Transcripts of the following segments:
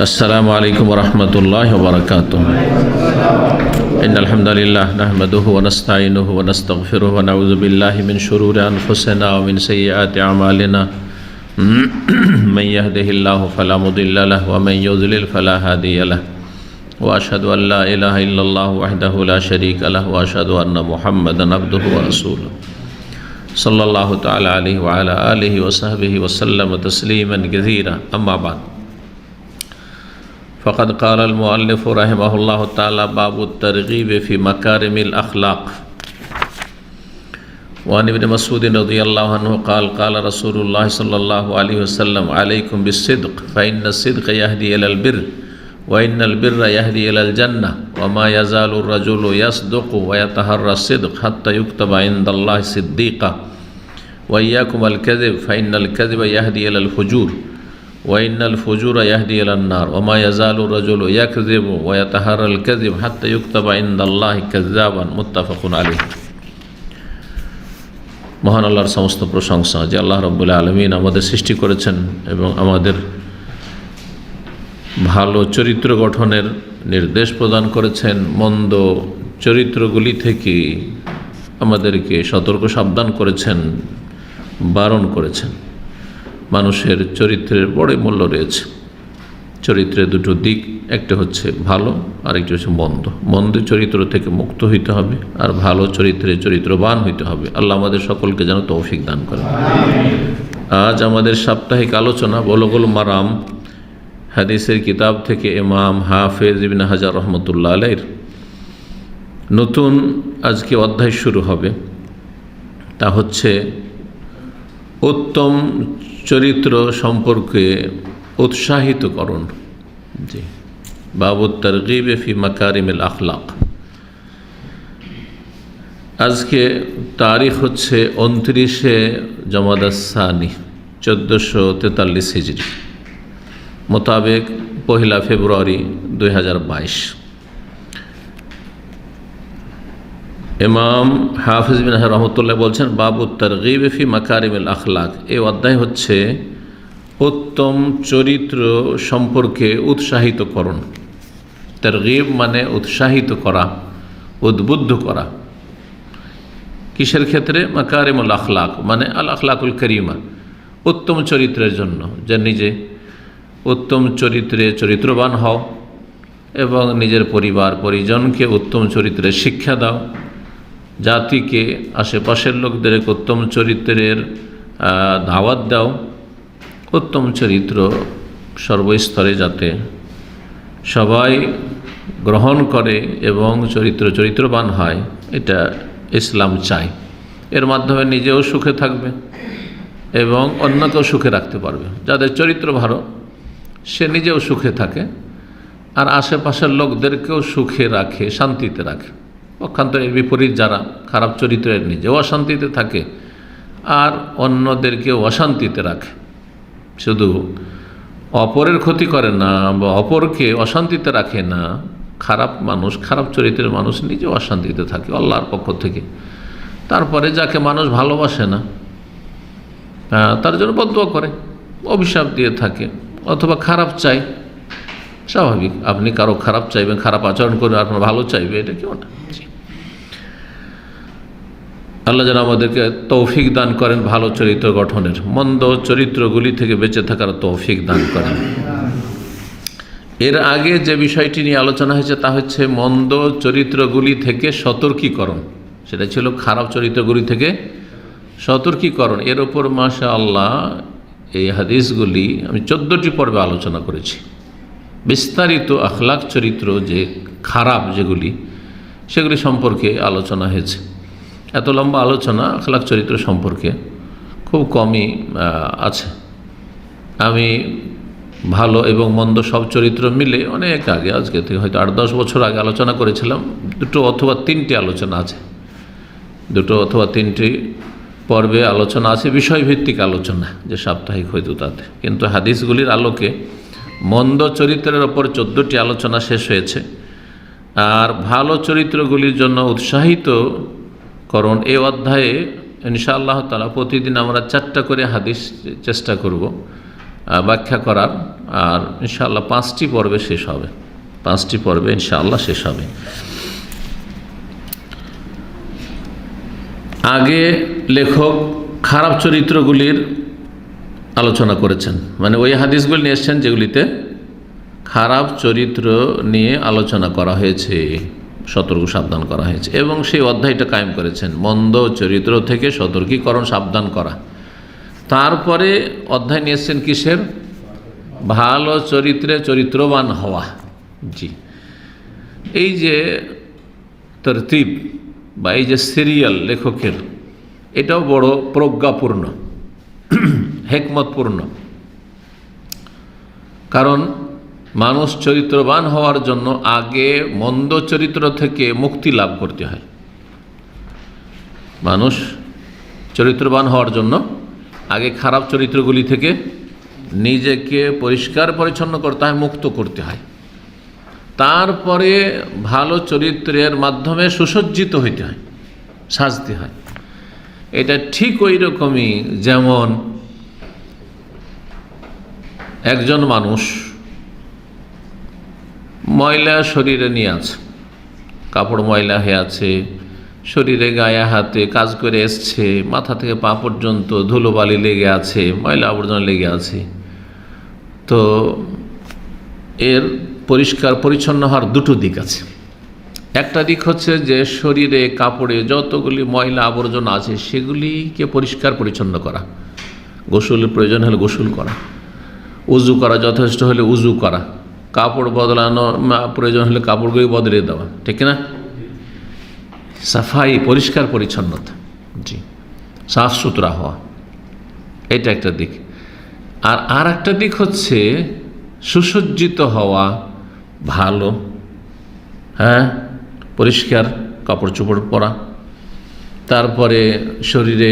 السلام عليكم ورحمة الله وبركاته. إن الحمد لله نحمده ونستعينه ونستغفره ونعوذ بالله من شرور أنفسنا ومن سيئات أعمالنا من يهده الله فلا مضل له ومن يضلل فلا هادي له وأشهد أن لا إله إلا الله وحده لا شريك له وأشهد أن محمدا عبده ورسوله صلى الله تعالى عليه وعلى آله وصحبه وسلم تسليما كثيرا. أما بعد، فقد قال المؤلف رحمه الله تعالى: باب الترغيب في مكارم الأخلاق. وعن ابن مسعود رضي الله عنه قال: قال رسول الله صلى الله عليه وسلم: عليكم بالصدق فإن الصدق يهدي إلى البر وإن البر يهدي إلى الجنة وما يزال الرجل يصدق ويتحرى الصدق حتى يكتب عند الله صديقا وإياكم الكذب فإن الكذب يهدي إلى الفجور وإن الفجور يهدي إلى النار وما يزال الرجل يكذب ويتحرى الكذب حتى يكتب عند الله كذابا. متفق عليه. মহান আল্লাহর সমস্ত প্রশংসা যে আল্লাহ রাব্বুল আলামিন আমাদের সৃষ্টি করেছেন এবং আমাদের ভালো চরিত্র গঠনের নির্দেশ প্রদান করেছেন, মন্দ চরিত্রগুলি থেকে আমাদেরকে সতর্ক সাবধান করেছেন, বারণ করেছেন। মানুষের চরিত্রের বড় মূল্য রয়েছে। চরিত্রের দুটো দিক, একটা হচ্ছে ভালো আর একটা হচ্ছে মন্দ। মন্দ চরিত্র থেকে মুক্ত হইতে হবে আর ভালো চরিত্রে চরিত্রবান হইতে হবে। আল্লাহ আমাদের সকলকে যেন তৌফিক দান করেন। আজ আমাদের সাপ্তাহিক আলোচনা বুলুগুল মারাম হাদিসের কিতাব থেকে ইমাম হাফেজ ইবনে হাজার রহমতুল্লাহ আলাইহির নতুন আজকে অধ্যায় শুরু হবে। তা হচ্ছে উত্তম চরিত্র সম্পর্কে উৎসাহিতকরণ। জি, বাবু তারগীব ফি মাকারিমিল আখলাক। আজকে তারিখ হচ্ছে 29শে জমাদাস সানি 1443 হিজরি মোতাবেক 1 ফেব্রুয়ারি 2022। ইমাম হাফিজ বিন হাজার রহমতুল্লাহ বলছেন, বাবু তারগীব ফি মাকারিমিল আখলাক। এই অধ্যায় হচ্ছে উত্তম চরিত্র সম্পর্কে উৎসাহিতকরণ। তারগীব মানে উৎসাহিত করা, উদ্বুদ্ধ করা। কিসের ক্ষেত্রে? মাকারিমুল আখলাক মানে আল আখলাকুল করিমা, উত্তম চরিত্রের জন্য। যে নিজে উত্তম চরিত্রে চরিত্রবান হও এবং নিজের পরিবার পরিজনকে উত্তম চরিত্রের শিক্ষা দাও, জাতিকে আশেপাশের লোকদের উত্তম চরিত্রের দাওয়াত দাও। উত্তম চরিত্র সর্বস্তরে যাতে সবাই গ্রহণ করে এবং চরিত্রবান হয়, এটা ইসলাম চায়। এর মাধ্যমে নিজেও সুখে থাকবে এবং অন্যকেও সুখে রাখতে পারবে। যাদের চরিত্র ভালো সে নিজেও সুখে থাকে আর আশেপাশের লোকদেরকেও সুখে রাখে, শান্তিতে রাখে। পক্ষান্তরের বিপরীত যারা খারাপ চরিত্রের, নিজেও অশান্তিতে থাকে আর অন্যদেরকেও অশান্তিতে রাখে, শুধু অপরের ক্ষতি করে না বা অপরকে অশান্তিতে রাখে না, খারাপ মানুষ, খারাপ চরিত্রের মানুষ নিজেও অশান্তিতে থাকে আল্লাহর পক্ষ থেকে। তারপরে যাকে মানুষ ভালোবাসে না তার জন্য বদদুয়া করে, অভিশাপ দিয়ে থাকে অথবা খারাপ চাই। স্বাভাবিক, আপনি কারো খারাপ চাইবেন, খারাপ আচরণ করবেন, আপনার ভালো চাইবে, এটা কেউ না। আল্লাহ যেন আমাদেরকে তৌফিক দান করেন ভালো চরিত্র গঠনের, মন্দ চরিত্রগুলি থেকে বেঁচে থাকার তৌফিক দান করেন। এর আগে যে বিষয়টি নিয়ে আলোচনা হয়েছে তা হচ্ছে মন্দ চরিত্রগুলি থেকে সতর্কীকরণ। সেটা ছিল খারাপ চরিত্রগুলি থেকে সতর্কীকরণ। এর ওপর মাশাআল্লাহ এই হাদিসগুলি আমি 14টি পর্বে আলোচনা করেছি। বিস্তারিত আখলাক চরিত্র যে খারাপ যেগুলি, সেগুলি সম্পর্কে আলোচনা হয়েছে। এত লম্বা আলোচনা আখলাক চরিত্র সম্পর্কে খুব কমই আছে। আমি ভালো এবং মন্দ সব চরিত্র মিলে অনেক আগে, আজকে থেকে হয়তো 8-10 বছর আগে আলোচনা করেছিলাম। 2 অথবা 3টি আলোচনা আছে, 2 অথবা 3টি পর্বে আলোচনা আছে, বিষয়ভিত্তিক আলোচনা যে সাপ্তাহিক হয়তো তাতে। কিন্তু হাদিসগুলির আলোকে মন্দ চরিত্রের ওপর 14টি আলোচনা শেষ হয়েছে। আর ভালো চরিত্রগুলির জন্য উৎসাহিতকরণ এই অধ্যায়ে ইনশাআল্লাহ তাআলা প্রতিদিন আমরা 4টা করে হাদিস চেষ্টা করব ব্যাখ্যা করার। আর ইনশাআল্লাহ 5টি পর্বে শেষ হবে, 5টি পর্বে ইনশাআল্লাহ শেষ হবে। আগে লেখক খারাপ চরিত্রগুলির আলোচনা করেছেন, মানে ওই হাদিসগুলি নিয়ে এসছেন যেগুলিতে খারাপ চরিত্র নিয়ে আলোচনা করা হয়েছে, সতর্ক সাবধান করা হয়েছে, এবং সেই অধ্যায়টা কায়েম করেছেন মন্দ চরিত্র থেকে সতর্কীকরণ সাবধান করা। তারপরে অধ্যায় নিয়ে এসছেন কিসের? ভালো চরিত্রে চরিত্রবান হওয়া। জি, এই যে তরতিব বা এই যে সিরিয়াল লেখকের, এটাও বড় প্রজ্ঞাপূর্ণ, হেকমতপূর্ণ। কারণ মানুষ চরিত্রবান হওয়ার জন্য আগে মন্দ চরিত্র থেকে মুক্তি লাভ করতে হয়। মানুষ চরিত্রবান হওয়ার জন্য আগে খারাপ চরিত্রগুলি থেকে নিজেকে পরিষ্কার পরিচ্ছন্ন করতে হয়, মুক্ত করতে হয়। তারপরে ভালো চরিত্রের মাধ্যমে সুসজ্জিত হইতে হয়, সাজতে হয়। এটা ঠিক ওই রকমই যেমন একজন মানুষ ময়লা শরীরে নিয়ে আছে, কাপড় ময়লা হয়ে আছে, শরীরে গায়ে হাতে কাজ করে এসছে, মাথা থেকে পা পর্যন্ত ধুলোবালি লেগে আছে, ময়লা আবর্জনা লেগে আছে। তো এর পরিষ্কার পরিচ্ছন্ন হওয়ার দুটো দিক আছে। একটা দিক হচ্ছে যে শরীরে কাপড়ে যতগুলি ময়লা আবর্জনা আছে সেগুলিকে পরিষ্কার পরিচ্ছন্ন করা, গোসলের প্রয়োজন হলে গোসল করা, উজু করা যথেষ্ট হলে উজু করা, কাপড় বদলানো প্রয়োজন হলে কাপড়গুলি বদলে দেওয়া, ঠিক না? সাফাই, পরিষ্কার পরিচ্ছন্নতা, জি, সাফ সুতরা হওয়া, এটা একটা দিক। আর একটা দিক হচ্ছে সুসজ্জিত হওয়া, ভালো, হ্যাঁ, পরিষ্কার কাপড় চোপড় পরা, তারপরে শরীরে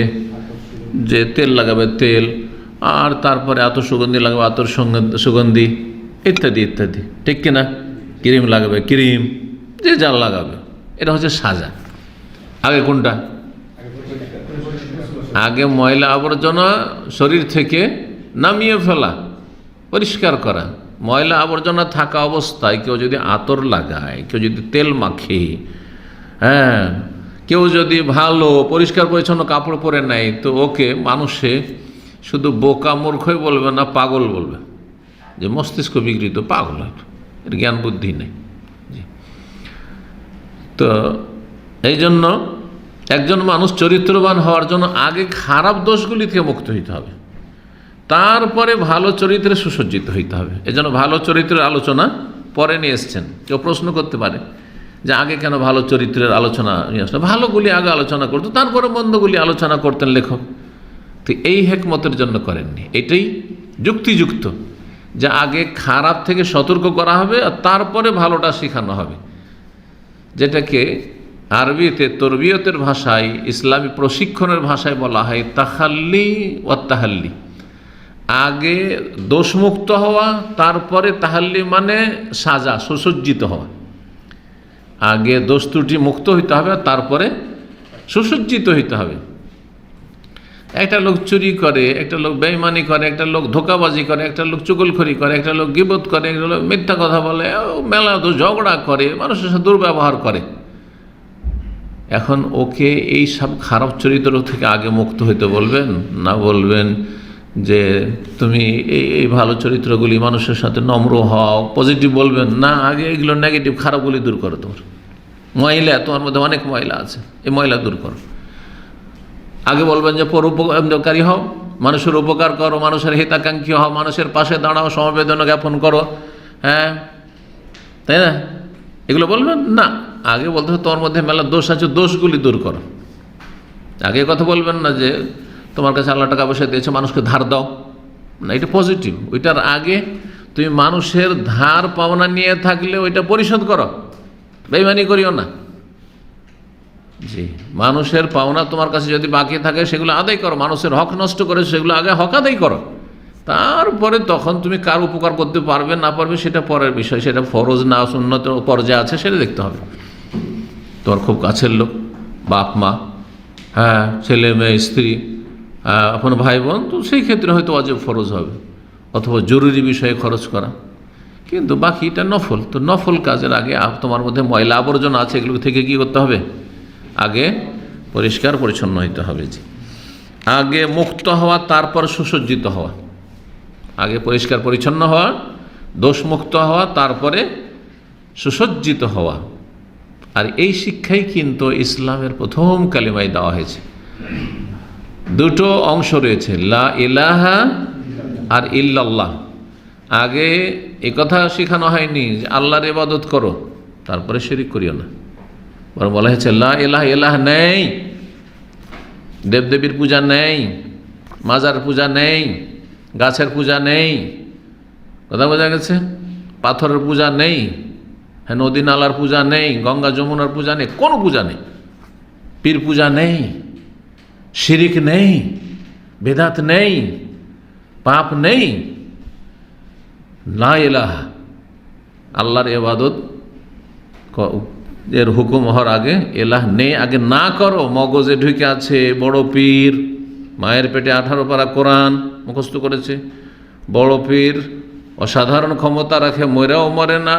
যে তেল লাগাবে তেল, আর তারপরে আতর সুগন্ধি লাগাবে আতর সুগন্ধি, ইত্যাদি ইত্যাদি, ঠিক কিনা? ক্রিম লাগাবে ক্রিম, যে যা লাগাবে, এটা হচ্ছে সাজা। আগে কোনটা? আগে ময়লা আবর্জনা শরীর থেকে নামিয়ে ফেলা, পরিষ্কার করা। ময়লা আবর্জনা থাকা অবস্থায় কেউ যদি আতর লাগায়, কেউ যদি তেল মাখে, হ্যাঁ, কেউ যদি ভালো পরিষ্কার পরিচ্ছন্ন কাপড় পরে নেয়, তো ওকে মানুষে শুধু বোকা মূর্খই বলবে না, পাগল বলবে, যে মস্তিষ্ক বিকৃত, পাগল, হয়তো এর জ্ঞান বুদ্ধি নেই। তো এই জন্য একজন মানুষ চরিত্রবান হওয়ার জন্য আগে খারাপ দোষগুলি থেকে মুক্ত হইতে হবে, তারপরে ভালো চরিত্রে সুসজ্জিত হইতে হবে। এজন্য ভালো চরিত্রের আলোচনা পরে নিয়ে এসছেন। কেউ প্রশ্ন করতে পারে যে আগে কেন ভালো চরিত্রের আলোচনা নিয়ে আসলো? ভালোগুলি আগে আলোচনা করতো, তারপরে মন্দগুলি আলোচনা করতেন লেখক। তো এই হেকমতের জন্য করেননি, এটাই যুক্তিযুক্ত, যে আগে খারাপ থেকে সতর্ক করা হবে আর তারপরে ভালোটা শেখানো হবে, যেটাকে আরবিতে তরবিয়তের ভাষায়, ইসলামী প্রশিক্ষণের ভাষায় বলা হয় তাখাল্লি ও তাহাল্লি। আগে দোষমুক্ত হওয়া, তারপরে তাহাল্লি মানে সাজা, সুসজ্জিত হওয়া। আগে দোষ ত্রুটি মুক্ত হইতে হবে, তারপরে সুসজ্জিত হইতে হবে। একটা লোক চুরি করে, একটা লোক বেঈমানি করে, একটা লোক ধোঁকাবাজি করে, একটা লোক চুগলখড়ি করে, একটা লোক গীবত করে, একটা লোক মিথ্যা কথা বলে, মেলা তো ঝগড়া করে, মানুষের সাথে দুর্ব্যবহার করে। এখন ওকে এই সব খারাপ চরিত্র থেকে আগে মুক্ত হইতে বলবেন না বলবেন যে তুমি এই ভালো চরিত্রগুলি, মানুষের সাথে নম্র হও, পজিটিভ বলবেন না, আগে এগুলো নেগেটিভ খারাপগুলি দূর করো। তোমার তোমার মধ্যে অনেক ময়লা আছে, এই ময়লা দূর করো। আগে বলবেন যে পরোপকারী হও, মানুষের উপকার করো, মানুষের হিতাকাঙ্ক্ষী হও, মানুষের পাশে দাঁড়াও, সমবেদনা জ্ঞাপন করো, হ্যাঁ, তাই না? এগুলো বলবেন না, আগে বলতে হবে তোমার মধ্যে মেলা দোষ আছে, দোষগুলি দূর করো। আগে কথা বলবেন না যে তোমার কাছে আল্লাহ টাকা পয়সা দিয়েছে, মানুষকে ধার দাও, না, এটা পজিটিভ। ওইটার আগে তুমি মানুষের ধার পাওনা নিয়ে থাকলে ওইটা পরিশোধ করো, বেঈমানি করিও না। জি, মানুষের পাওনা তোমার কাছে যদি বাকি থাকে সেগুলো আদায় করো, মানুষের হক নষ্ট করে সেগুলো আগে হক আদায় করো, তারপরে তখন তুমি কার উপকার করতে পারবে না পারবে সেটা পরের বিষয়, সেটা ফরজ না সুন্নত পর্যায়ে আছে সেটা দেখতে হবে। তোমার খুব কাছের লোক, বাপ মা, হ্যাঁ, ছেলে মেয়ে স্ত্রী, আপনার ভাই বোন, তো সেই ক্ষেত্রে হয়তো ওয়াজিব ফরজ হবে। অথবা জরুরি বিষয়ে খরচ করা, কিন্তু বাকিটা নফল। তো নফল কাজের আগে তোমার মধ্যে ময়লা আবর্জনা আছে, এগুলো থেকে কি করতে হবে? আগে পরিষ্কার পরিচ্ছন্ন হইতে হবে। জি, আগে মুক্ত হওয়া, তারপর সুসজ্জিত হওয়া। আগে পরিষ্কার পরিচ্ছন্ন হওয়া, দোষমুক্ত হওয়া, তারপরে সুসজ্জিত হওয়া। আর এই শিক্ষাই কিন্তু ইসলামের প্রথম কালিমায় দেওয়া হয়েছে। দুটো অংশ রয়েছে, লা ইলাহা আর ইল্লাল্লাহ। আগে এই কথা শেখানো হয়নি যে আল্লাহর ইবাদত করো তারপরে শিরিক করিও না, বরং বলা হয়েছে লা ইলাহা, ইলাহ নেই, দেবদেবীর পূজা নেই, মাজার পূজা নেই, গাছের পূজা নেই, কথা বোঝা গেছে? পাথরের পূজা নেই, হ্যাঁ, নদী নালার পূজা নেই, গঙ্গা যমুনার পূজা নেই, কোনো পূজা নেই, পীর পূজা নেই, শিরিক নেই, বেদাত নেই, পাপ নেই। লা ইলাহা, আল্লাহর ইবাদত এর হুকুম হওয়ার আগে এলাহ নেই, আগে না করো। মগজে ঢুকে আছে বড় পীর, মায়ের পেটে 18 পারা কোরআন মুখস্থ করেছে, বড় পীর অসাধারণ ক্ষমতা রাখে, মরেও মরে না,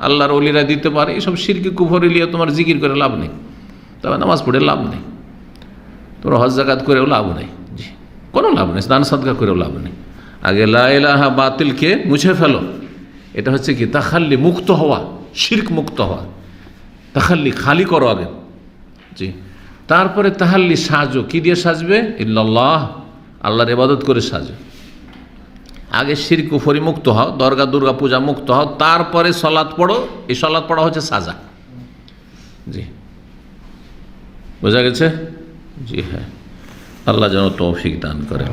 আল্লাহর ওলিরা দিতে পারে, এসব শিরকি কুফরি নিয়ে তোমার জিকির করে লাভ নেই, তবে নামাজ পড়ে লাভ নেই, তোমার হজ যাকাত করেও লাভ নেই, জি, কোনো লাভ নেই, দান সাদকা করেও লাভ নেই। আগে লা ইলাহা, বাতিলকে মুছে ফেলো। এটা হচ্ছে কি? তাখাল্লি, মুক্ত হওয়া, শিরক মুক্ত হওয়া। তাখাল্লি, খালি করো আগে, জি। তারপরে তাহাল্লি, সাজো। কি দিয়ে সাজবে? ইল্লাল্লাহ, আল্লাহর ইবাদত করে সাজো। আগে শিরক কুফরি মুক্ত হও, দরগা দুর্গা পূজা মুক্ত হও, তারপরে সলাৎ পড়ো। এই সলাৎ পড়া হচ্ছে সাজা, জি, বোঝা গেছে? জি হ্যাঁ, আল্লাহ যেন তৌফিক দান করে।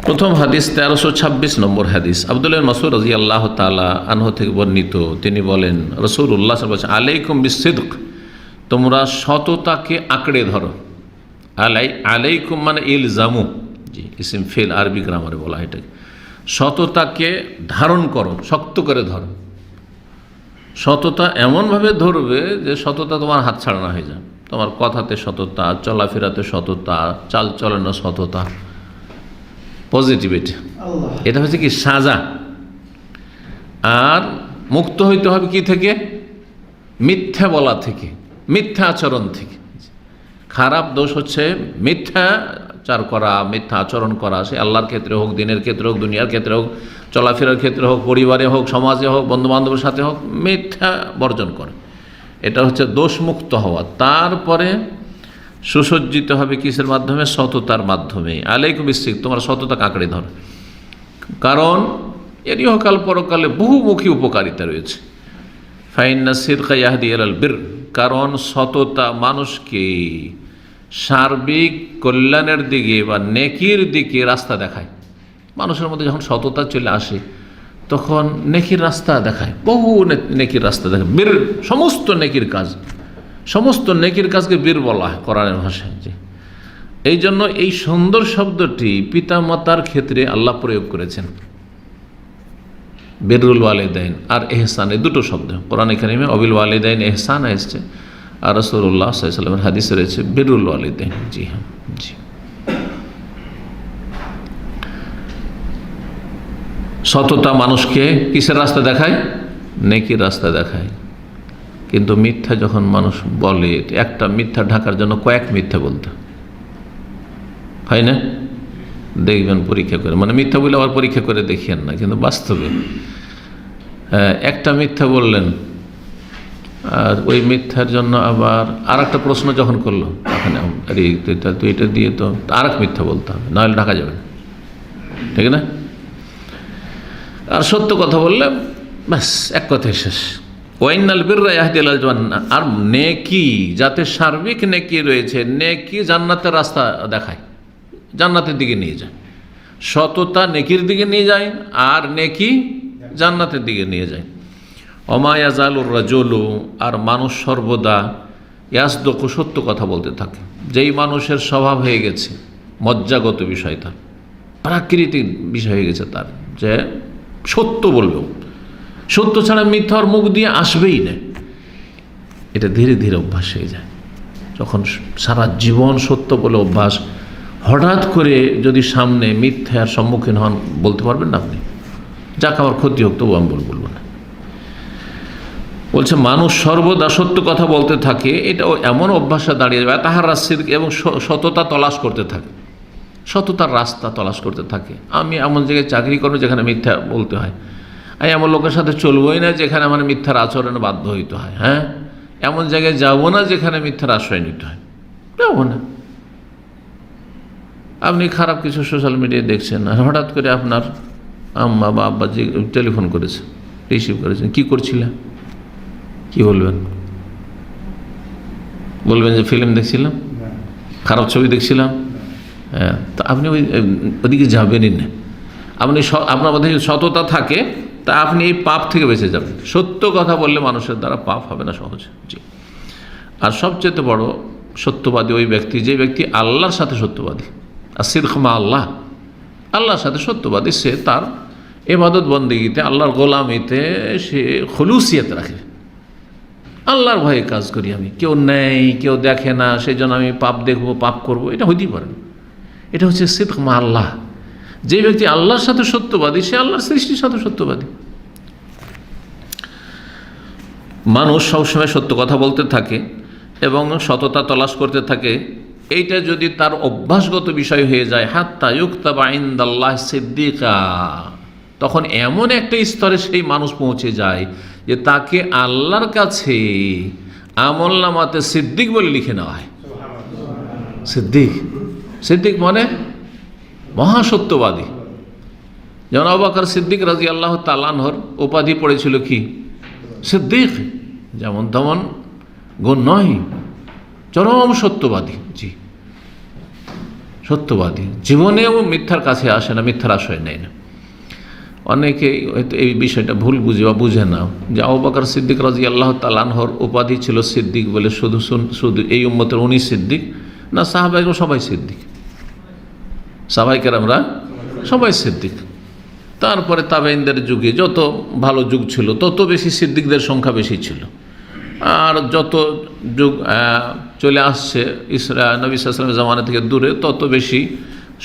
প্রথম হাদিস 1326 নম্বর হাদিস, আব্দুল্লাহ মাসউদ রাদিয়াল্লাহু তাআলা আনহু থেকে বর্ণিত। তিনি বলেন, রাসূলুল্লাহ সাল্লাল্লাহু আলাইহি ওয়াসাল্লাম, আলাইকুম বিসিদক, তোমরা সততাকে আঁকড়ে ধরো। আলাইকুম মানে ইলজামু, জি, ইসিম ফেল, আরবি গ্রামারে বলা এটাকে। সততাকে ধারণ করো, শক্ত করে ধরো। সততা এমনভাবে ধরবে যে সততা তোমার হাত ছাড়া না হয়ে যায়। তোমার কথাতে সততা, চলাফেরাতে সততা, চাল চলনে সততা, পজিটিভিটি, এটা হচ্ছে কি? সাজা। আর মুক্ত হইতে হবে কি থেকে? মিথ্যা বলা থেকে, মিথ্যা আচরণ থেকে। খারাপ দোষ হচ্ছে মিথ্যাচার করা, মিথ্যা আচরণ করা। সে আল্লাহর ক্ষেত্রে হোক, দিনের ক্ষেত্রে হোক, দুনিয়ার ক্ষেত্রে হোক, চলাফেরার ক্ষেত্রে হোক, পরিবারে হোক, সমাজে হোক, বন্ধুবান্ধবের সাথে হোক, মিথ্যা বর্জন করে। এটা হচ্ছে দোষমুক্ত হওয়া। তারপরে সুসজ্জিত হবে কিসের মাধ্যমে? সততার মাধ্যমে। আলাইকুম বিসিদক, তোমার সততা আঁকড়ে ধর, কারণ এর ইহকাল পরকালে বহুমুখী উপকারিতা রয়েছে। ফাইন্না সিদকা ইয়াহদি ইলাল বির, কারণ সততা মানুষকে সার্বিক কল্যাণের দিকে বা নেকির দিকে রাস্তা দেখায়। মানুষের মধ্যে যখন সততা চলে আসে তখন নেকির রাস্তা দেখায়, বহু নেকির রাস্তা দেখায়। বীর, সমস্ত নেকির কাজ, সমস্ত নেকির কাজকে বীর বলা হয় কোরআনের ভাষায়। যে এই জন্য এই সুন্দর শব্দটি পিতামাতার ক্ষেত্রে আল্লাহ প্রয়োগ করেছেন। বিরুল ওয়ালিদাইন আর এহসান, এই দুটো শব্দ কোরআনে কারিমে। অবিল ওয়ালিদাইন এহসান এসছে, আর রাসূলুল্লাহ সাল্লাল্লাহু আলাইহি ওয়াসাল্লামের হাদিসে রয়েছে বিরুল ওয়ালিদাইন। জি হ্যাঁ, জি। সততা মানুষকে কিসের রাস্তা দেখায়? নেকির রাস্তা দেখায়। কিন্তু মিথ্যা যখন মানুষ বলে, একটা মিথ্যা ঢাকার জন্য কয়েক মিথ্যা বলতে হয় না? দেখবেন পরীক্ষা করে, মানে মিথ্যা বলে আবার পরীক্ষা করে দেখিয়েন না, কিন্তু বাস্তবে একটা মিথ্যা বললেন, আর ওই মিথ্যার জন্য আবার আর একটা প্রশ্ন যখন করলো, তখন আরে তুই এটা দিয়ে তো আর এক মিথ্যা বলতে হবে, নাহলে ঢাকা যাবে না, ঠিক না? আর সত্য কথা বললে ব্যাস এক কথায় শেষ। ওয়াইনাল বিররা ইয়াহদি ইলাল জান্নাহ, আর নেকি, যাতে সার্বিক নেকি রয়েছে, নেকি জান্নাতের রাস্তা দেখায়, জান্নাতের দিকে নিয়ে যায়। সততা নেকির দিকে নিয়ে যায়, আর নেকি জান্নাতের দিকে নিয়ে যায়। ওমা ইয়াজালুর রাজুলু, আর মানুষ সর্বদা ইয়াসদুকু, সত্য কথা বলতে থাকে। যেই মানুষের স্বভাব হয়ে গেছে, মজ্জাগত বিষয়, তার প্রাকৃতিক বিষয় হয়ে গেছে তার, যে সত্য বলবেও, সত্য ছাড়া মিথ্যার মুখ দিয়ে আসবেই না। এটা ধীরে ধীরে অভ্যাস হয়ে যায়। যখন সারা জীবন সত্য বলে অভ্যাস, হঠাৎ করে যদি সামনে মিথ্যার সম্মুখীন হন, বলতে পারবেন না আপনি, যাক আমার ক্ষতি হোক তবু আমি বলবো না। বলছে মানুষ সর্বদা সত্য কথা বলতে থাকে, এটা এমন অভ্যাসে দাঁড়িয়ে যাবে তাহার রাস্তির, এবং সততা তলাশ করতে থাকে, সততার রাস্তা তলাশ করতে থাকে। আমি এমন জায়গায় চাকরি করবো যেখানে মিথ্যা বলতে হয়, আমি এমন লোকের সাথে চলবোই না যেখানে আমার মিথ্যার আচরণে বাধ্য হইতে হয়, হ্যাঁ, এমন জায়গায় যাবো না যেখানে মিথ্যার আশ্রয় নিতে হয়, যাবো না। আপনি খারাপ কিছু সোশ্যাল মিডিয়ায় দেখছেন, আর হঠাৎ করে আপনার আম্মা বা আব্বা যে টেলিফোন করেছে, রিসিভ করেছেন, কী করছিলেন, কি বলবেন? বলবেন যে ফিল্ম দেখছিলাম, খারাপ ছবি দেখছিলাম, হ্যাঁ, তো আপনি ওদিকে যাবেনই না। আপনি আপনার মধ্যে যদি সততা থাকে তা আপনি এই পাপ থেকে বেঁচে যাবেন। সত্য কথা বললে মানুষের দ্বারা পাপ হবে না সহজে। জি। আর সবচেয়ে বড় সত্যবাদী ওই ব্যক্তি, যে ব্যক্তি আল্লাহর সাথে সত্যবাদী, আর সিদক মা আল্লাহ, আল্লাহর সাথে সত্যবাদী, সে তার ইবাদত বন্দেগীতে, আল্লাহর গোলামিতে সে খুলুসিয়ত রাখে। আল্লাহর ভয়ে কাজ করি আমি, কেউ নেই, কেউ দেখে না, সেই জন্য আমি পাপ দেখবো, পাপ করব, এটা হইতেই পারে না। এটা হচ্ছে সিদক মা আল্লাহ। যে ব্যক্তি আল্লাহর সাথে সত্যবাদী, সে আল্লাহর সৃষ্টির সাথে সত্যবাদী। মানুষ সবসময় সত্য কথা বলতে থাকে এবং সততা তলাশ করতে থাকে। এইটা যদি তার অভ্যাসগত বিষয় হয়ে যায়, হাত্তা ইউকতাবা ইনদাল্লাহ সিদ্দিকা, তখন এমন একটা স্তরে সেই মানুষ পৌঁছে যায় যে তাকে আল্লাহর কাছে আমলনামাতে সিদ্দিক বলে লিখে নেওয়া হয়। সিদ্দিক, সিদ্দিক মানে মহাসত্যবাদী। যেমন আবু বকর সিদ্দিক রাদিয়াল্লাহু তাআলা আনহুর উপাধি পড়েছিল কি? সিদ্দিক। যেমন তেমন গুণ নয়, চরম সত্যবাদী। জি, সত্যবাদী, জীবনেও মিথ্যার কাছে আসে না, মিথ্যার আশ্রয় নেয় না। অনেকেই হয়তো এই বিষয়টা ভুল বুঝে বা বুঝে না যে আবু বকর সিদ্দিক রাদিয়াল্লাহু তাআলা আনহুর উপাধি ছিল সিদ্দিক বলে শুধু এই উম্মতের উনি সিদ্দিক না, সাহাবাইরা সবাই সিদ্দিক, সাহাবায়ে কেরামরা সবাই সিদ্দিক। তারপরে তাবেঈনদের যুগে যত ভালো যুগ ছিল তত বেশি সিদ্দিকদের সংখ্যা বেশি ছিল। আর যত যুগ চলে আসছে নবী সাল্লাল্লাহু আলাইহি ওয়াসাল্লামের জামানা থেকে দূরে, তত বেশি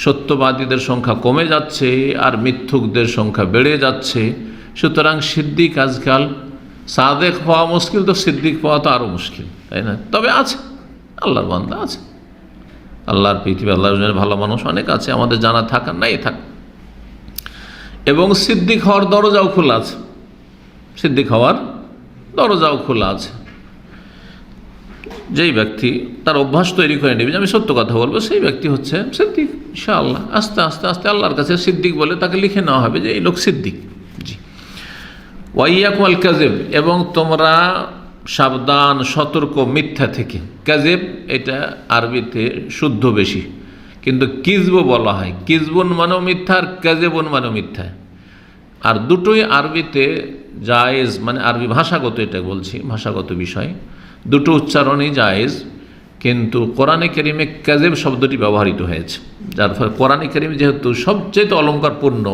সত্যবাদীদের সংখ্যা কমে যাচ্ছে আর মিথ্যুকদের সংখ্যা বেড়ে যাচ্ছে। সুতরাং সিদ্দিক আজকাল, সাদেক পাওয়া মুশকিল, তো সিদ্দিক পাওয়া তো আরও মুশকিল, তাই না? তবে আছে, আল্লাহর বান্দা আছে, আল্লাহর পৃথিবী, আল্লাহর ভালো মানুষ অনেক আছে, আমাদের জানা থাক আর নাই থাক। এবং সিদ্দিক হওয়ার দরজাও খোলা আছে, সিদ্দিক হওয়ার দরজাও খোলা আছে। যেই ব্যক্তি তার অভ্যাস তৈরি করে নেবে যে আমি সত্য কথা বলবো, সেই ব্যক্তি হচ্ছে সিদ্দিক ইনশাআল্লাহ। আস্তে আস্তে আস্তে আল্লাহর কাছে সিদ্দিক বলে তাকে লিখে নেওয়া হবে যে এই লোক সিদ্দিক। জি। ওয়াইয়াকুম আল কাযিব, এবং তোমরা সাবধান, সতর্ক মিথ্যা থেকে। কাযিব এটা আরবিতে শুদ্ধ বেশি, কিন্তু কিজব বলা হয়। কিজবুন মানেও মিথ্যা আর কাযিবুন মানেও মিথ্যা, আর দুটোই আরবিতে জায়েজ, মানে আরবি ভাষাগত, এটা বলছি ভাষাগত বিষয়, দুটো উচ্চারণই জায়েজ। কিন্তু কোরআনে কারিমে কাযিব শব্দটি ব্যবহৃত হয়েছে, যার ফলে কোরআনে কারিম যেহেতু সবচেয়ে অলঙ্কারপূর্ণ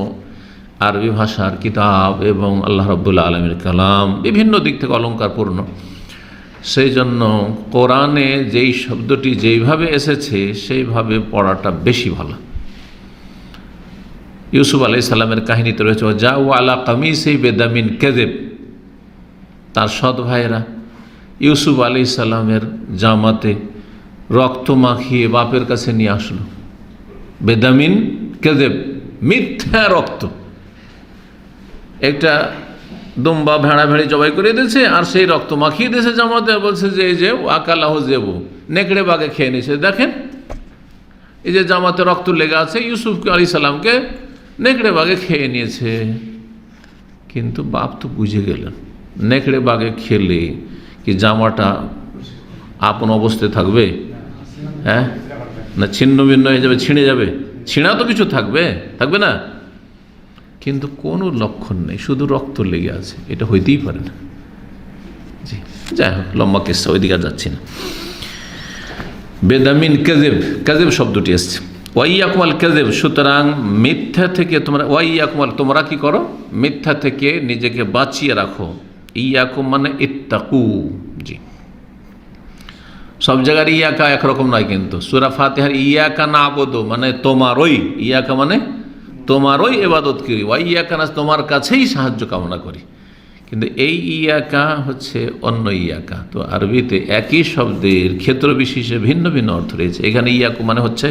আরবি ভাষার কিতাব এবং আল্লাহ রাব্বুল আলামিনের কালাম বিভিন্ন দিক থেকে অলঙ্কারপূর্ণ, সেই জন্য কোরআনে যেই শব্দটি যেইভাবে এসেছে সেইভাবে পড়াটা বেশি ভালো। ইউসুফ আলাইহিস সালামের কাহিনীতে রয়েছে জাউ আলা কামিসি বেদামিন কাযিব, তার সৎ ভাইয়েরা ইউসুফ আলাইহিস সালামের জামাতে রক্ত মাখিয়ে বাপের কাছে নিয়ে আসলো। বেদামিন কাযিব, মিথ্যা রক্ত। একটা দুম্বা ভেড়া ভেড়ি জবাই করে দিয়েছে আর সেই রক্ত মাখিয়ে দিয়েছে জামাতে, বলছে যে এই যে আকালাহ জেবু, নেকড়ে বাগে খেয়ে নিয়েছে। দেখেন এই যে জামাতে রক্ত লেগে আছে, ইউসুফ আলাইহিস সালামকে নেকড়ে বাগে খেয়ে নিয়েছে। কিন্তু বাপ তো বুঝে গেলেন, নেকড়ে বাগে খেলে কি জামাটা আপন অবস্থায় থাকবে? হ্যাঁ, না ছিন্ন ভিন্ন হয়ে যাবে, ছিঁড়ে যাবে? ছিঁড়া তো কিছু থাকবে, থাকবে না? কিন্তু কোনো লক্ষণ নেই, শুধু রক্ত লেগে আছে, এটা হইতেই পারে না। জি, যাই হোক, লম্বা কেসা, ওইদিকে আর যাচ্ছি না। বেদামিন কাযিব, কাযিব শব্দটি এসছে। ওয়াইয়াকুম আল কাযিব, সুতরাং মিথ্যা থেকে তোমরা, ওয়াইয়াকুম আল, তোমরা কি করো? মিথ্যা থেকে নিজেকে বাঁচিয়ে রাখো। ইয়াকুম মানে ইত্তাকু। জি, সব জায়গার ইয়াকা একরকম নয়, কিন্তু সূরা ফাতিহার ইয়াকা নাবুদু মানে তোমারই, ইয়াকা মানে তোমারই ইবাদত করি, ওয়া ইয়াকা নাস তোমার কাছেই সাহায্য কামনা করি। কিন্তু এই ইয়াকা হচ্ছে অন্য ইয়াকা। তো আরবিতে একই শব্দের ক্ষেত্র বিশেষে ভিন্ন ভিন্ন অর্থ রয়েছে। এখানে ইয়াকু মানে হচ্ছে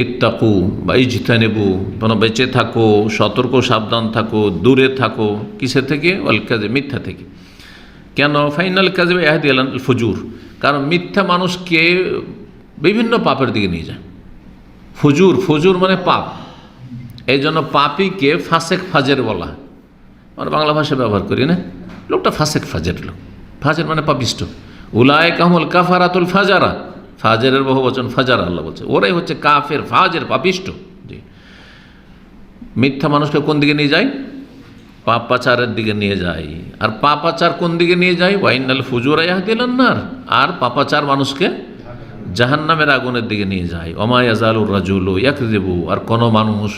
ইত্তাকু বা ইজতানিবু, মানে বেঁচে থাকো, সতর্ক সাবধান থাকো, দূরে থাকো কিসের থেকে? ওয়াল কাযিব, মিথ্যা থেকে। কেন? ফাইনাল কাযিব ইয়াহদি ইলাল ফুজুর, কারণ মিথ্যা মানুষকে বিভিন্ন পাপের দিকে নিয়ে যায়। ফুজুর, ফুজুর মানে পাপ, এই জন্য পাপীকে ফাসেক ফাজের বলা। আমরা বাংলা ভাষা ব্যবহার করি না, লোকটা ফাসেক ফাজের লোক। ফাজের মানে পাপিষ্ট। উলাইকা হুমুল কাফারাতুল ফাজারা, ফাজেরের বহু বচন ফাজারা, আল্লাহ বলছে ওরাই হচ্ছে কাফের, ফাজের, পাপিষ্ট। জি, মিথ্যা মানুষকে কোন দিকে নিয়ে যায়? পাপাচারের দিকে নিয়ে যায়। আর পাপাচার কোন দিকে নিয়ে যায়? ওয়াইনাল ফুজুরা ইয়াহদি ইলান নার, আর পাপাচার মানুষকে জাহান্নামের আগুনের দিকে নিয়ে যায়। ওমা ইয়াজালুর রাজুলু ইয়াকযিবু, আর কোনো মানুষ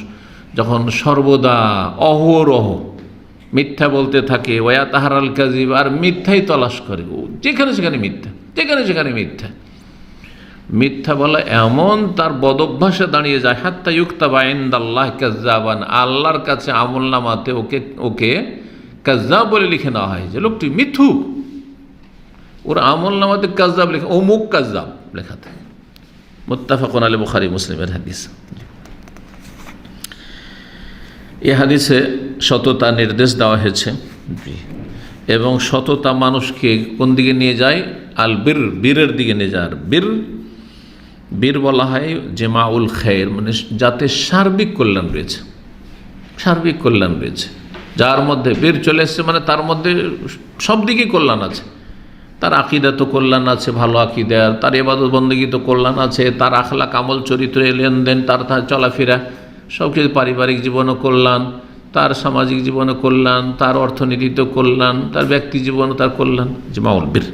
যখন সর্বদা অহরহ মিথ্যা বলতে থাকে, ওয়া তাহারাল কাযিব, আর মিথ্যাই তলাশ করে, যেখানে সেখানে মিথ্যা, যেখানে সেখানে মিথ্যা। মিথ্যা বলা এমন তার বদভ্যাসে দাঁড়িয়ে যায়, হাত্তা ইউকতাবা ইনদাল্লাহি কাযযাবান, আল্লাহর কাছে আমলনামাতে ওকে কাযযাব বলে লিখে নেওয়া হয়, যে লোকটি মিথ্যুক। ওর আমলনামাতে কাযযাব লেখা, অমুক কাযযাব লেখা থাকে। মুত্তাফাকুন আলাইহি, বুখারী মুসলিমের হাদিস। এই হাদিসে সততা নির্দেশ দেওয়া হয়েছে, এবং সততা মানুষকে কোন দিকে নিয়ে যায়? আল বীর, বীরের দিকে নিয়ে যায়। আর বীর বলা হয় জেমাউল খায়র, মানে যাতে সার্বিক কল্যাণ রয়েছে, সার্বিক কল্যাণ রয়েছে। যার মধ্যে বীর চলে এসছে মানে তার মধ্যে সব দিকেই কল্যাণ আছে। তার আকিদা তো কল্যাণ আছে, ভালো আকিদার, তার ইবাদত বন্দেগী তো কল্যাণ আছে, তার আখলাক আমল চরিত্রে লেনদেন, তার চলাফেরা সব কিছু, পারিবারিক জীবনও কল্যাণ, তার সামাজিক জীবনে কল্যাণ, তার অর্থনীতিতে কল্যাণ, তার ব্যক্তি জীবনে তার কল্যাণ, জেমাউল বীর।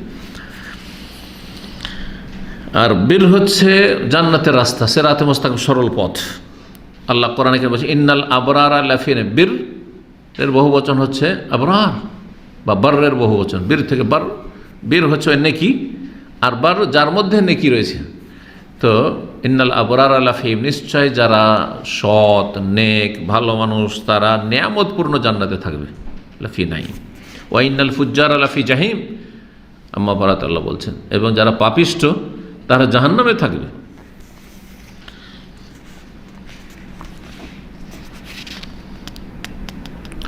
আর বীর হচ্ছে জান্নাতের রাস্তা, সিরাতে মুস্তাকিম, সরল পথ। আল্লাহ কোরআনে বলছে ইন্নাল আবরারা লাফি, বীর এর বহু বচন হচ্ছে আবরার, বা বারের বহু বচন। বীর থেকে বার, বীর হচ্ছে নেকি, আর বার যার মধ্যে নেকি রয়েছে। তো ইন্নাল আবরারা লাফি, নিশ্চয় যারা সৎ নেক ভালো মানুষ তারা নিয়ামতপূর্ণ জান্নাতে থাকবে, লাফি নাই। ওয়া ইন্নাল ফুজ্জারা লাফি জাহিম, আম্মা বারাত আল্লাহ বলছেন, এবং যারা পাপিষ্ট তারা জাহান্নামে থাকবে।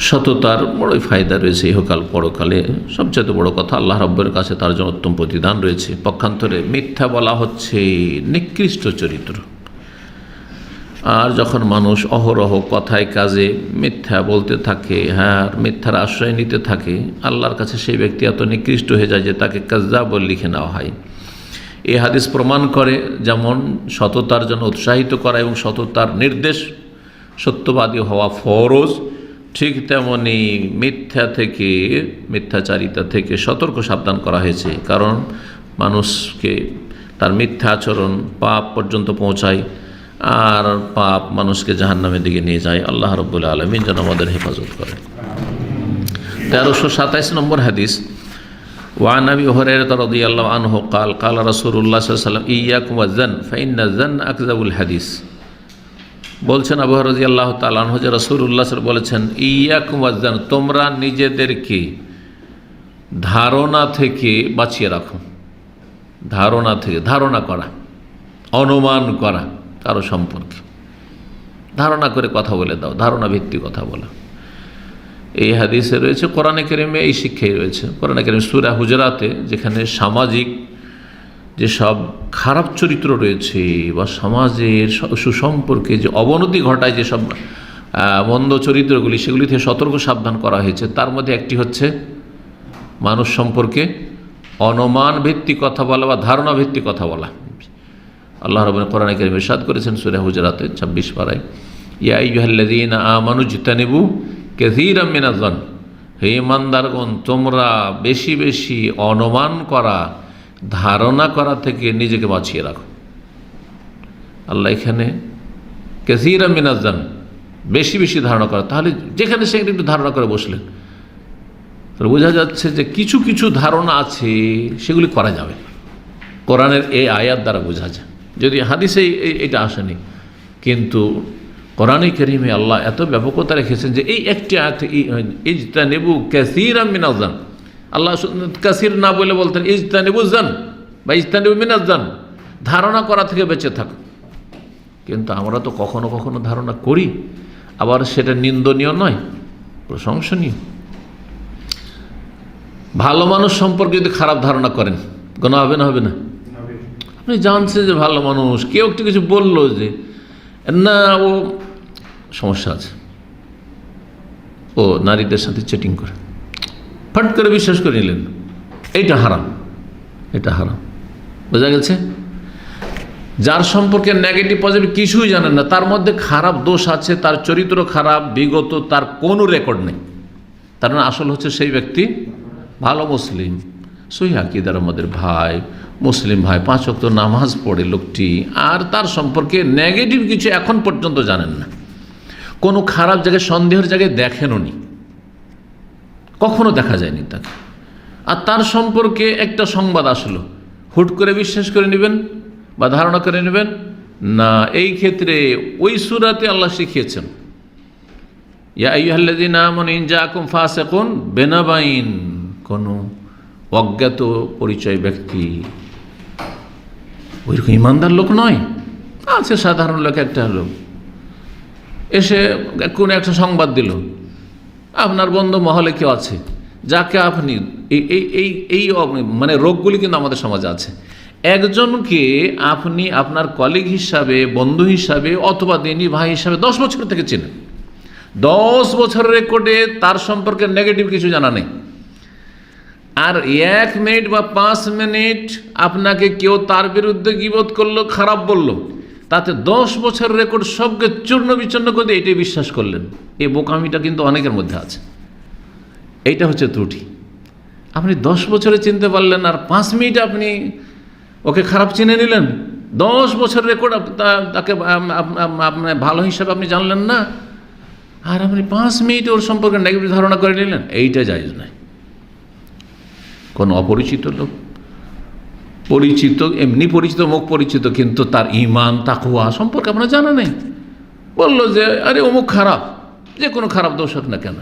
সততার বড়ই ফায়দা রয়েছে ইহকাল পরকালে। সবচেয়ে বড় কথা, আল্লাহ রাব্বের কাছে তার জন্য উত্তম প্রতিদান রয়েছে। পক্ষান্তরে মিথ্যা বলা হচ্ছে নিকৃষ্ট চরিত্র। আর যখন মানুষ অহরহ কথায় কাজে মিথ্যা বলতে থাকে, হ্যাঁ, মিথ্যার আশ্রয় নিতে থাকে, আল্লাহর কাছে সেই ব্যক্তি এত নিকৃষ্ট হয়ে যায় যে তাকে কাযযাব বলে লিখে নেওয়া হয়। এই হাদিস প্রমাণ করে যেমন সততার জন্য উৎসাহিত করা এবং সততার নির্দেশ, সত্যবাদী হওয়া ফরজ, ঠিক তেমনি মিথ্যা থেকে, মিথ্যাচারিতা থেকে সতর্ক সাবধান করা হয়েছে। কারণ মানুষকে তার মিথ্যা আচরণ পাপ পর্যন্ত পৌঁছায়, আর পাপ মানুষকে জাহান্নামের দিকে নিয়ে যায়। আল্লাহ রাব্বুল আলামিন যেন আমাদের হেফাজত করে। 1327 নম্বর হাদিস, ওয়ান আবি হুরায়রা রাদিয়াল্লাহু আনহু قال قال رسول الله صلى الله عليه وسلم إياكم والظن فإن الظن أكذب الحديث। বলছেন আবু হুরায়রা রাদিয়াল্লাহু তাআলা আনহু যে রাসূলুল্লাহ সাল্লাল্লাহু বলেছেন, ইয়্যাকুম ওয়াজ্জান, তোমরা নিজেদেরকে ধারণা থেকে বাঁচিয়ে রাখো। ধারণা থেকে, ধারণা করা, অনুমান করা কারো সম্পর্কে, ধারণা করে কথা বলে দাও, ধারণা ভিত্তিক কথা বলা। এই হাদিসে রয়েছে, কোরআনে কারিমে এই শিক্ষাই রয়েছে। কোরআনে কারিম সূরা হুজুরাতে, যেখানে সামাজিক যেসব খারাপ চরিত্র রয়েছে বা সমাজের সুসম্পর্কে যে অবনতি ঘটায় যেসব মন্দ চরিত্রগুলি, সেগুলি থেকে সতর্ক সাবধান করা হয়েছে। তার মধ্যে একটি হচ্ছে মানুষ সম্পর্কে অনুমান ভিত্তিক কথা বলা বা ধারণা ভিত্তিক কথা বলা। আল্লাহ রাব্বুল কোরআনে কারিমে ইরশাদ করেছেন সূরা হুজুরাতে 26 পারায়, ইয়া আইয়ুহাল্লাযীনা আমানু ইজতানিবু কাসীরাম মিনাজ-যন, হে ঈমানদারগণ, তোমরা বেশি বেশি অনুমান করা, ধারণা করা থেকে নিজেকে বাঁচিয়ে রাখো। আল্লাহ এখানে কাসীরাম মিনাজ-যন, বেশি বেশি ধারণা করা, তাহলে যেখানে সেখানে একটু ধারণা করে বসলেন, তো বোঝা যাচ্ছে যে কিছু কিছু ধারণা আছে সেগুলি করা যাবে, কোরআনের এই আয়াত দ্বারা বোঝা যায়, যদি হাদিসে এটা আসেনি। কিন্তু কোরআনে কারীমে আল্লাহ এত ব্যাপকতা রেখেছেন যে এই একটি আয়াত ইজতানিবু কাসীরাম মিনাজ যান, আল্লাহ কাসীর না বলে বলতেন ইজতানিবু যান বা ইজতানিবু মিনাজ যান, ধারণা করা থেকে বেঁচে থাকো। কিন্তু আমরা তো কখনো কখনো ধারণা করি, আবার সেটা নিন্দনীয় নয়, প্রশংসনীয়। ভালো মানুষ সম্পর্কে যদি খারাপ ধারণা করেন গুনাহ হবে না? হবে না? আপনি জানছেন যে ভালো মানুষ, কেউ একটু কিছু বললো যে না ও সমস্যা আছে, ও নারীদের সাথে চেটিং করে, ফট করে বিশ্বাস করে নিলেন, এইটা হারাম, এটা হারাম। বোঝা গেছে? যার সম্পর্কে নেগেটিভ পজিটিভ কিছুই জানেন না, তার মধ্যে খারাপ দোষ আছে, তার চরিত্র খারাপ, বিগত তার কোনো রেকর্ড নেই, তার মানে আসল হচ্ছে সেই ব্যক্তি ভালো মুসলিম, সহিহ আকীদার আমাদের ভাই, মুসলিম ভাই, 5 ওয়াক্ত নামাজ পড়ে লোকটি, আর তার সম্পর্কে নেগেটিভ কিছু এখন পর্যন্ত জানেন না, কোনো খারাপ জায়গায় সন্দেহের জায়গায় দেখেনও নি, কখনো দেখা যায়নি তাকে। আর তার সম্পর্কে একটা সংবাদ আসলো, হুট করে বিশ্বাস করে নেবেন বা ধারণা করে নেবেন না। এই ক্ষেত্রে ওই সূরাতে আল্লাহ শিখিয়েছেন, ইয়া আইয়ুহাল্লাযীনা আমানু ইন জাআকুম ফাসিকুন বিনাবাইন, কোনো অজ্ঞাত পরিচয় ব্যক্তি ওইরকম ইমানদার লোক নয়, আছে সাধারণ লোক, একটা লোক এসে কোনো একটা সংবাদ দিল, আপনার বন্ধু মহলে কেউ আছে যাকে আপনি এই মানে রোগগুলি কিন্তু আমাদের সমাজে আছে, একজনকে আপনি আপনার কলিগ হিসাবে, বন্ধু হিসাবে অথবা দিনী ভাই হিসাবে 10 বছর থেকে চেনেন, 10 বছরের রেকর্ডে তার সম্পর্কে নেগেটিভ কিছু জানা নেই, আর 1 মিনিট বা 5 মিনিট আপনাকে কেউ তার বিরুদ্ধে গীবত করলো, খারাপ বলল, তাতে 10 বছরের রেকর্ড সবকে চূর্ণ বিচূর্ণ করে দিয়ে এটাই বিশ্বাস করলেন। এই বোকামিটা কিন্তু অনেকের মধ্যে আছে, এইটা হচ্ছে ত্রুটি। আপনি 10 বছরে চিনতে পারলেন আর 5 মিনিট আপনি ওকে খারাপ চিনে নিলেন, 10 বছরের রেকর্ড তাকে আপনার ভালো হিসাবে আপনি জানলেন না, আর আপনি 5 মিনিট ওর সম্পর্কে নেগেটিভ ধারণা করে নিলেন, এইটা জায়েজ নয়। কোন অপরিচিত লোক, পরিচিত, এমনি পরিচিত, মুখ পরিচিত, কিন্তু তার ঈমান তাকওয়া সম্পর্কে আপনার জানা নেই, বললো যে আরে অমুক খারাপ, যে কোনো খারাপ দোষ হোক না কেন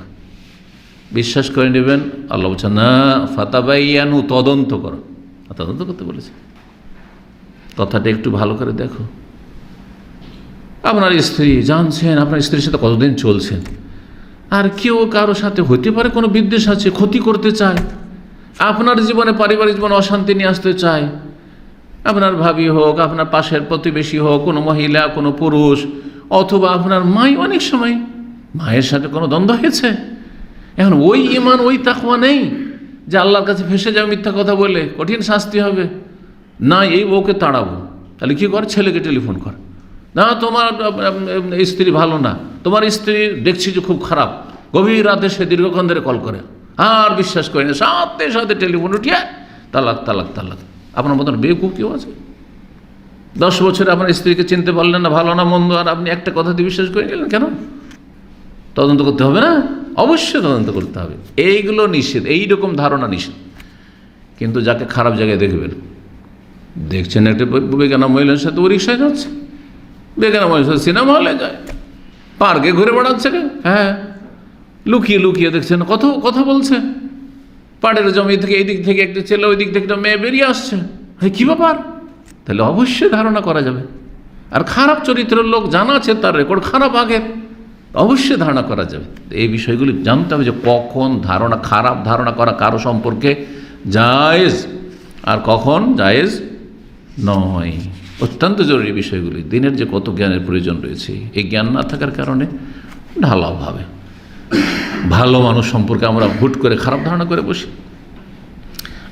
বিশ্বাস করে নেবেন। আল্লাহ বলছেন না, ফাতাবাইয়ানু, তদন্ত করো, তদন্ত করতে বলেছে। কথাটা একটু ভালো করে দেখো, আপনার স্ত্রী জানছেন আপনার স্ত্রীর সাথে কতদিন চলছেন, আর কেউ কারো সাথে হতে পারে কোনো বিদ্বেষ আছে, ক্ষতি করতে চায়, আপনার জীবনে পারিবারিক জীবনে অশান্তি নিয়ে আসতে চায়, আপনার ভাবি হোক, আপনার পাশের প্রতিবেশী হোক, কোনো মহিলা, কোনো পুরুষ, অথবা আপনার মাই, অনেক সময় মায়ের সাথে কোনো দ্বন্দ্ব হয়েছে, এখন ওই ঈমান ওই তাকওয়া নেই যে আল্লাহর কাছে ফেসে যাবে মিথ্যা কথা বলে, কঠিন শাস্তি হবে, না এই বউকে তাড়াবো, তাহলে কী করে, ছেলেকে টেলিফোন কর, না তোমার স্ত্রী ভালো না, তোমার স্ত্রী দেখছি যে খুব খারাপ, গভীর রাতে সে দীর্ঘক্ষণ ধরে কল করে, আর বিশ্বাস করি না, সাথে সাথে টেলিফোন উঠিয়ে তালাক তালাক তালাক। আপনার মতন বেকুব কেউ আছে? 10 বছরে আপনার স্ত্রীকে চিনতে পারলেন না, ভালো না মন্দ, আর আপনি একটা কথা দিয়ে বিশ্বাস করে নিলেন কেন? তদন্ত করতে হবে না? অবশ্যই তদন্ত করতে হবে, এইগুলো নিষেধ, এইরকম ধারণা নিষেধ। কিন্তু যাকে খারাপ জায়গায় দেখছেন একটা বেগানা মহিলার সাথে ও রিক্সায় যাচ্ছে, বেগানা মহিলার সাথে সিনেমা হলে যায়, পার্কে ঘুরে বেড়াচ্ছে, হ্যাঁ লুকিয়ে লুকিয়ে দেখছেন কথা বলছে, পাড়ের জমি থেকে এই দিক থেকে একটা ছেলে, ওই দিক থেকে একটা মেয়ে বেরিয়ে আসছে, কী ব্যাপার? তাহলে অবশ্যই ধারণা করা যাবে। আর খারাপ চরিত্রের লোক জানা আছে, তার রেকর্ড খারাপ আগের, অবশ্যই ধারণা করা যাবে। এই বিষয়গুলি জানতে হবে যে কখন খারাপ ধারণা করা কারো সম্পর্কে জায়েজ আর কখন জায়েজ নয়, অত্যন্ত জরুরি বিষয়গুলি। দিনের যে কত জ্ঞানের প্রয়োজন রয়েছে, এই জ্ঞান না থাকার কারণে ঢালাওভাবে ভালো মানুষ সম্পর্কে আমরা হুট করে খারাপ ধারণা করে বসি,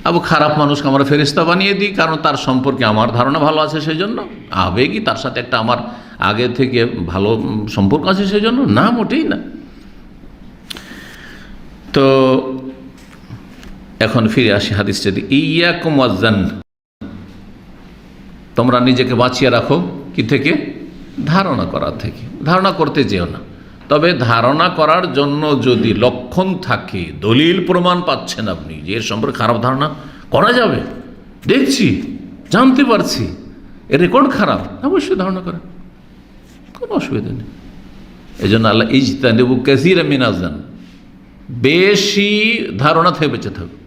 আবার খারাপ মানুষকে আমরা ফেরেশতা বানিয়ে দিই, কারণ তার সম্পর্কে আমার ধারণা ভালো আছে সেই জন্য, আবেগই তার সাথে একটা আমার আগে থেকে ভালো সম্পর্ক আছে সেই জন্য, না, মোটেই না। তো এখন ফিরে আসি হাদিসটাতে, ইয়াকুম ওয়াজ্জান, তোমরা নিজেকে বাঁচিয়ে রাখো কি থেকে? ধারণা করা থেকে। ধারণা করতে যেও না, তবে ধারণা করার জন্য যদি লক্ষণ থাকে, দলিল প্রমাণ পাচ্ছেন আপনি যে এর সম্পর্কে খারাপ ধারণা করা যাবে, দেখছি, জানতে পারছি এর রেকর্ড খারাপ, অবশ্যই ধারণা করেন, কোনো অসুবিধা নেই। এই জন্য আল্লাহ ইজতানিবু কাসীরাম মিনাজ যান, বেশি ধারণা থেকে বেঁচে থাকুক।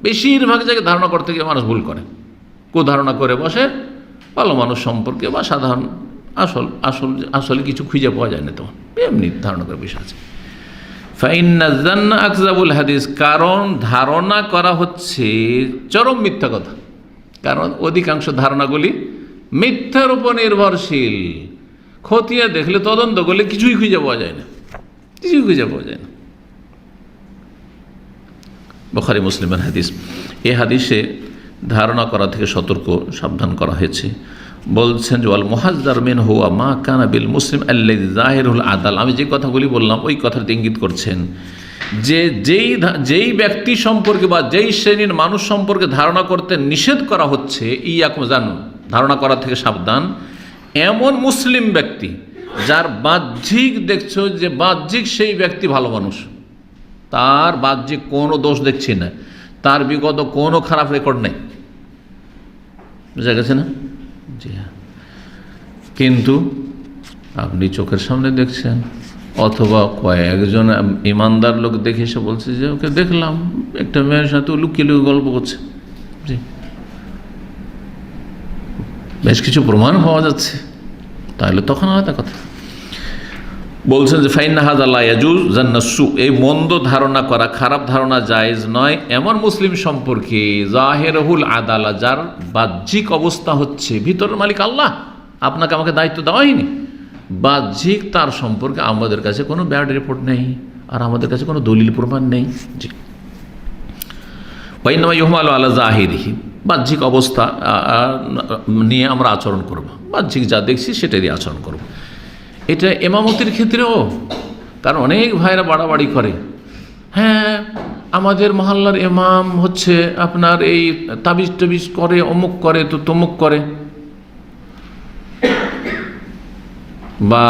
বেশিরভাগ জায়গায় ধারণা করতে গিয়ে মানুষ ভুল করে, ধারণা করে বসে ভালো মানুষ সম্পর্কে বা সাধারণ আসলে কিছু খুঁজে পাওয়া যায় না, তখন এমনি ধারণা করে বিষয় আছে। ফাইন্না যান্না আকযাবুল হাদিস, কারণ ধারণা করা হচ্ছে চরম মিথ্যা কথা, কারণ অধিকাংশ ধারণাগুলি মিথ্যার উপর নির্ভরশীল। খতিয়ে দেখলে, তদন্ত করলে কিছুই খুঁজে পাওয়া যায় না, কিছুই খুঁজে পাওয়া যায় না। বুখারী মুসলিমের হাদিস। এই হাদিসে ধারণা করা থেকে সতর্ক, সাবধান করা হয়েছে। বলছেন যে ওয়াল মুহাজ্জার মিন হুয়া মা কানা বিল মুসলিম আল্লাযী যাহিরুল আদাল। আমি যে কথাগুলি বললাম ওই কথাতে ইঙ্গিত করছেন যে যেই ব্যক্তি সম্পর্কে বা যেই শ্রেণীর মানুষ সম্পর্কে ধারণা করতে নিষেধ করা হচ্ছে, ইয়াকুম জানুন, ধারণা করা থেকে সাবধান, এমন মুসলিম ব্যক্তি যার বাহ্যিক দেখছো যে বাহ্যিক সেই ব্যক্তি ভালো মানুষ, তার বাহ্যিক কোনো দোষ দেখছি না, তার বিগত কোনো খারাপ রেকর্ড নেই, বুঝা গেছে না? জি হ্যাঁ। কিন্তু আপনি চোখের সামনে দেখছেন, অথবা কয়েকজন ইমানদার লোক দেখে এসে বলছে যে ওকে দেখলাম একটা মেয়ের সাথে লুকিয়ে লুকিয়ে গল্প করছে, জি, বেশ কিছু প্রমাণ পাওয়া যাচ্ছে, তাহলে তখন আলাদা কথা। বলছেন যে ফাইন্না হাযা লা ইয়াজুজ জান্নাসু, এই মন্দ ধারণা করা, খারাপ ধারণা জায়েজ নয় এমন মুসলিম সম্পর্কে জাহিরুল আদালা, যার বাহ্যিক অবস্থা হচ্ছে ভিতরের মালিক আল্লাহ, আপনাকে আমাকে দায়িত্ব দেওয়া হয়নি, বাহ্যিক তার সম্পর্কে আমাদের কাছে কোনো ব্যাড রিপোর্ট নেই, আর আমাদের কাছে কোনো দলিল প্রমাণ নেই। জি, ওয়াইন্নামা ইউহমালু আলা জাহিরিহি, বাহ্যিক অবস্থা নিয়ে আমরা আচরণ করব, বাহ্যিক যা দেখছি সেটা দিয়ে আচরণ করব। এটা ইমামতির ক্ষেত্রেও, কারণ অনেক ভাইরা বাড়াবাড়ি করে, হ্যাঁ আমাদের মহল্লার ইমাম হচ্ছে আপনার এই তাবিজ টাবিজ করে, অমুক করে তো তমুক করে, বা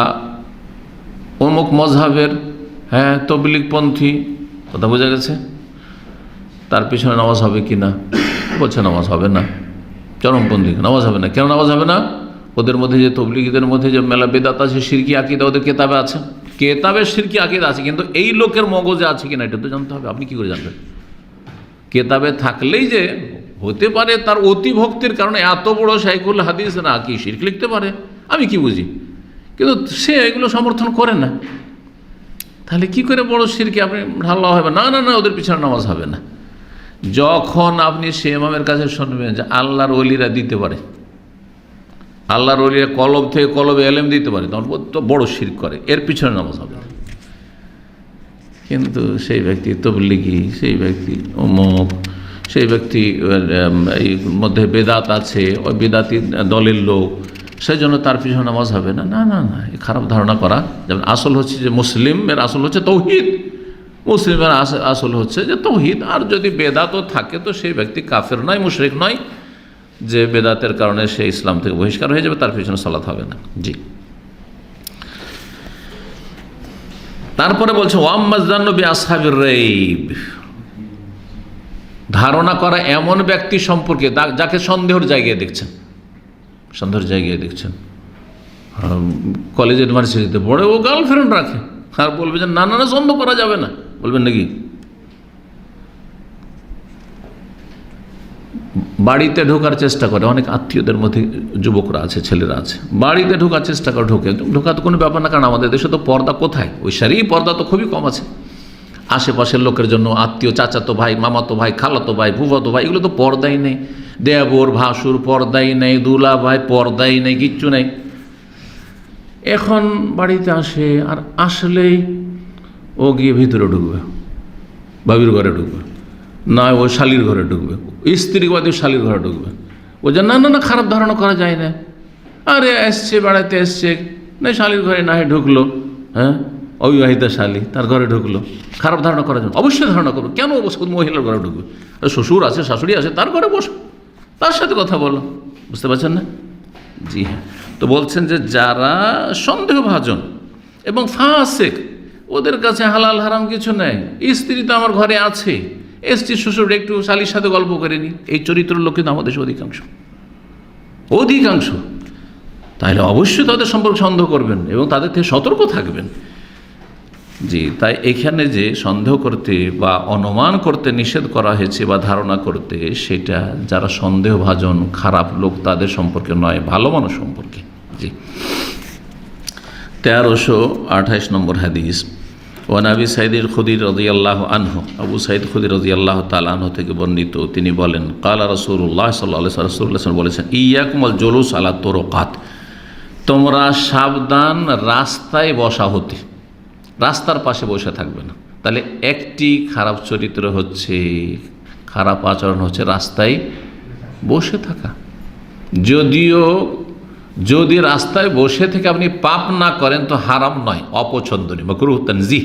অমুক মজহাবের হ্যাঁ তবলিগপন্থী, কথা বোঝা গেছে, তার পিছনে নামাজ হবে কি না, বলছে নামাজ হবে না, চরমপন্থী নামাজ হবে না। কেন নামাজ হবে না? ওদের মধ্যে যে তবলিগীদের মধ্যে যে মেলা বেদাত আছে, শিরকি আকিদা ওদের কেতাবে আছে, কেতাবে শিরকি আকিদা আছে, কিন্তু এই লোকের মগজে আছে কিনা এটা তো জানতে হবে। আপনি কি করে জানবেন? কেতাবে থাকলেই যে হতে পারে তার অতি ভক্তির কারণে এত বড় শাইখুল হাদিস না কি শিরক লিখতে পারে, আমি কি বুঝি, কিন্তু সে এগুলো সমর্থন করে না, তাহলে কি করে বড় শিরকি আপনি ঢালা হবে? না না না, ওদের পিছনে নামাজ হবে না। যখন আপনি সে ইমামের কাছে শুনবেন যে আল্লাহর ওলিরা দিতে পারে, আল্লাহর ওলিরা কলব থেকে কলবে এলেম দিতে পারে, তখন তো বড় শিরক করে, এর পিছনে নামাজ হবে না। কিন্তু সেই ব্যক্তি তবলিগি, সেই ব্যক্তি অমুক, সেই ব্যক্তি এই মধ্যে বেদাত আছে, ওই বেদাতি দলের লোক, সেই জন্য তার পিছনে নামাজ হবে না। না না না, এই খারাপ ধারণা করা। যেমন আসল হচ্ছে যে মুসলিমের আসল হচ্ছে তৌহিদ, মুসলিমের আসল হচ্ছে যে তৌহিদ, আর যদি বেদাতও থাকে তো সেই ব্যক্তি কাফের নয়, মুশরিক নয়, যে বেদাতের কারণে সে ইসলাম থেকে বহিষ্কার হয়ে যাবে, তার পিছনে সালাত হবে না। জি, তারপরে বলছে ওয়াম্মাজ্জান্নু বিআসহাবির রাইব, ধারণা করা এমন ব্যক্তি সম্পর্কে যাকে সন্দেহের জায়গায় দেখছেন, সন্দেহের জায়গায় দেখছেন, কলেজের ইউনিভার্সিটিতে পড়ে ও গার্লফ্রেন্ড রাখে, আর বলবে যে না না না সন্দেহ করা যাবে না, বলবেন নাকি? বাড়িতে ঢোকার চেষ্টা করে, অনেক আত্মীয়দের মধ্যে যুবকরা আছে, ছেলেরা আছে, বাড়িতে ঢোকার চেষ্টা করে, ঢোকা তো কোনো ব্যাপার না, কারণ আমাদের দেশে তো পর্দা কোথায়, ওই সারি পর্দা তো খুবই কম আছে। আশেপাশের লোকের জন্য আত্মীয়, চাচাতো ভাই, মামাতো ভাই, খালাতো ভাই, ফুফাতো ভাই, এগুলো তো পর্দাই নেই, দেবর ভাসুর পর্দাই নেই, দুলা ভাই পর্দাই নেই, কিচ্ছু নেই। এখন বাড়িতে আসে, আর আসলেই ও গিয়ে ভিতরে ঢুকবে, বাবির ঘরে ঢুকবে, না ও শালির ঘরে ঢুকবে, স্ত্রীবাদী শালির ঘরে ঢুকবে। ও যে না না না, খারাপ ধারণা করা যায় না, আরে এসছে বেড়াতে এসছে, না শালির ঘরে না ঢুকলো, হ্যাঁ অবিবাহিতা শালি তার ঘরে ঢুকলো, খারাপ ধারণা করার জন্য। অবশ্যই ধারণা করবো, কেন মহিলার ঘরে ঢুকবে? শ্বশুর আছে, শাশুড়ি আছে, তার ঘরে বসো, তার সাথে কথা বলো, বুঝতে পারছেন না? জি হ্যাঁ। তো বলছেন যে যারা সন্দেহভাজন এবং ফাসিক, ওদের কাছে হালাল হারাম কিছু নেই। স্ত্রী তো আমার ঘরে আছে, স্ত্রী শ্বশুর একটু শালির সাথে গল্প করে নি, এই চরিত্রের লোক কিন্তু আমাদের অধিকাংশ। তাহলে অবশ্যই তাদের সম্পর্কে সন্দেহ করবেন এবং তাদের থেকে সতর্ক থাকবেন। জি, তাই এখানে যে সন্দেহ করতে বা অনুমান করতে নিষেধ করা হয়েছে বা ধারণা করতে, সেটা যারা সন্দেহভাজন খারাপ লোক তাদের সম্পর্কে নয়, ভালো মানুষ সম্পর্কে। জি, 1328 নম্বর হাদিস। ওয়ান আবি সাঈদ খুদরি রাদিয়াল্লাহু আনহু, আবু সাঈদ খুদরি রাদিয়াল্লাহু তাআলা আনহু থেকে বর্ণিত, তিনি বলেন, ক্বালা রাসূলুল্লাহ সাল্লাল্লাহু আলাইহি ওয়াসাল্লাম বলেছেন, ইয়্যাকুম আল জুলুস আলা তুরুকাত, তোমরা সাবধান রাস্তায় বসা হতে, রাস্তার পাশে বসে থাকবে না। তাহলে একটি খারাপ চরিত্র হচ্ছে, খারাপ আচরণ হচ্ছে রাস্তায় বসে থাকা। যদি রাস্তায় বসে থেকে আপনি পাপ না করেন তো হারাম নয়, অপছন্দনীয়, মাকরুহ তানজিহ।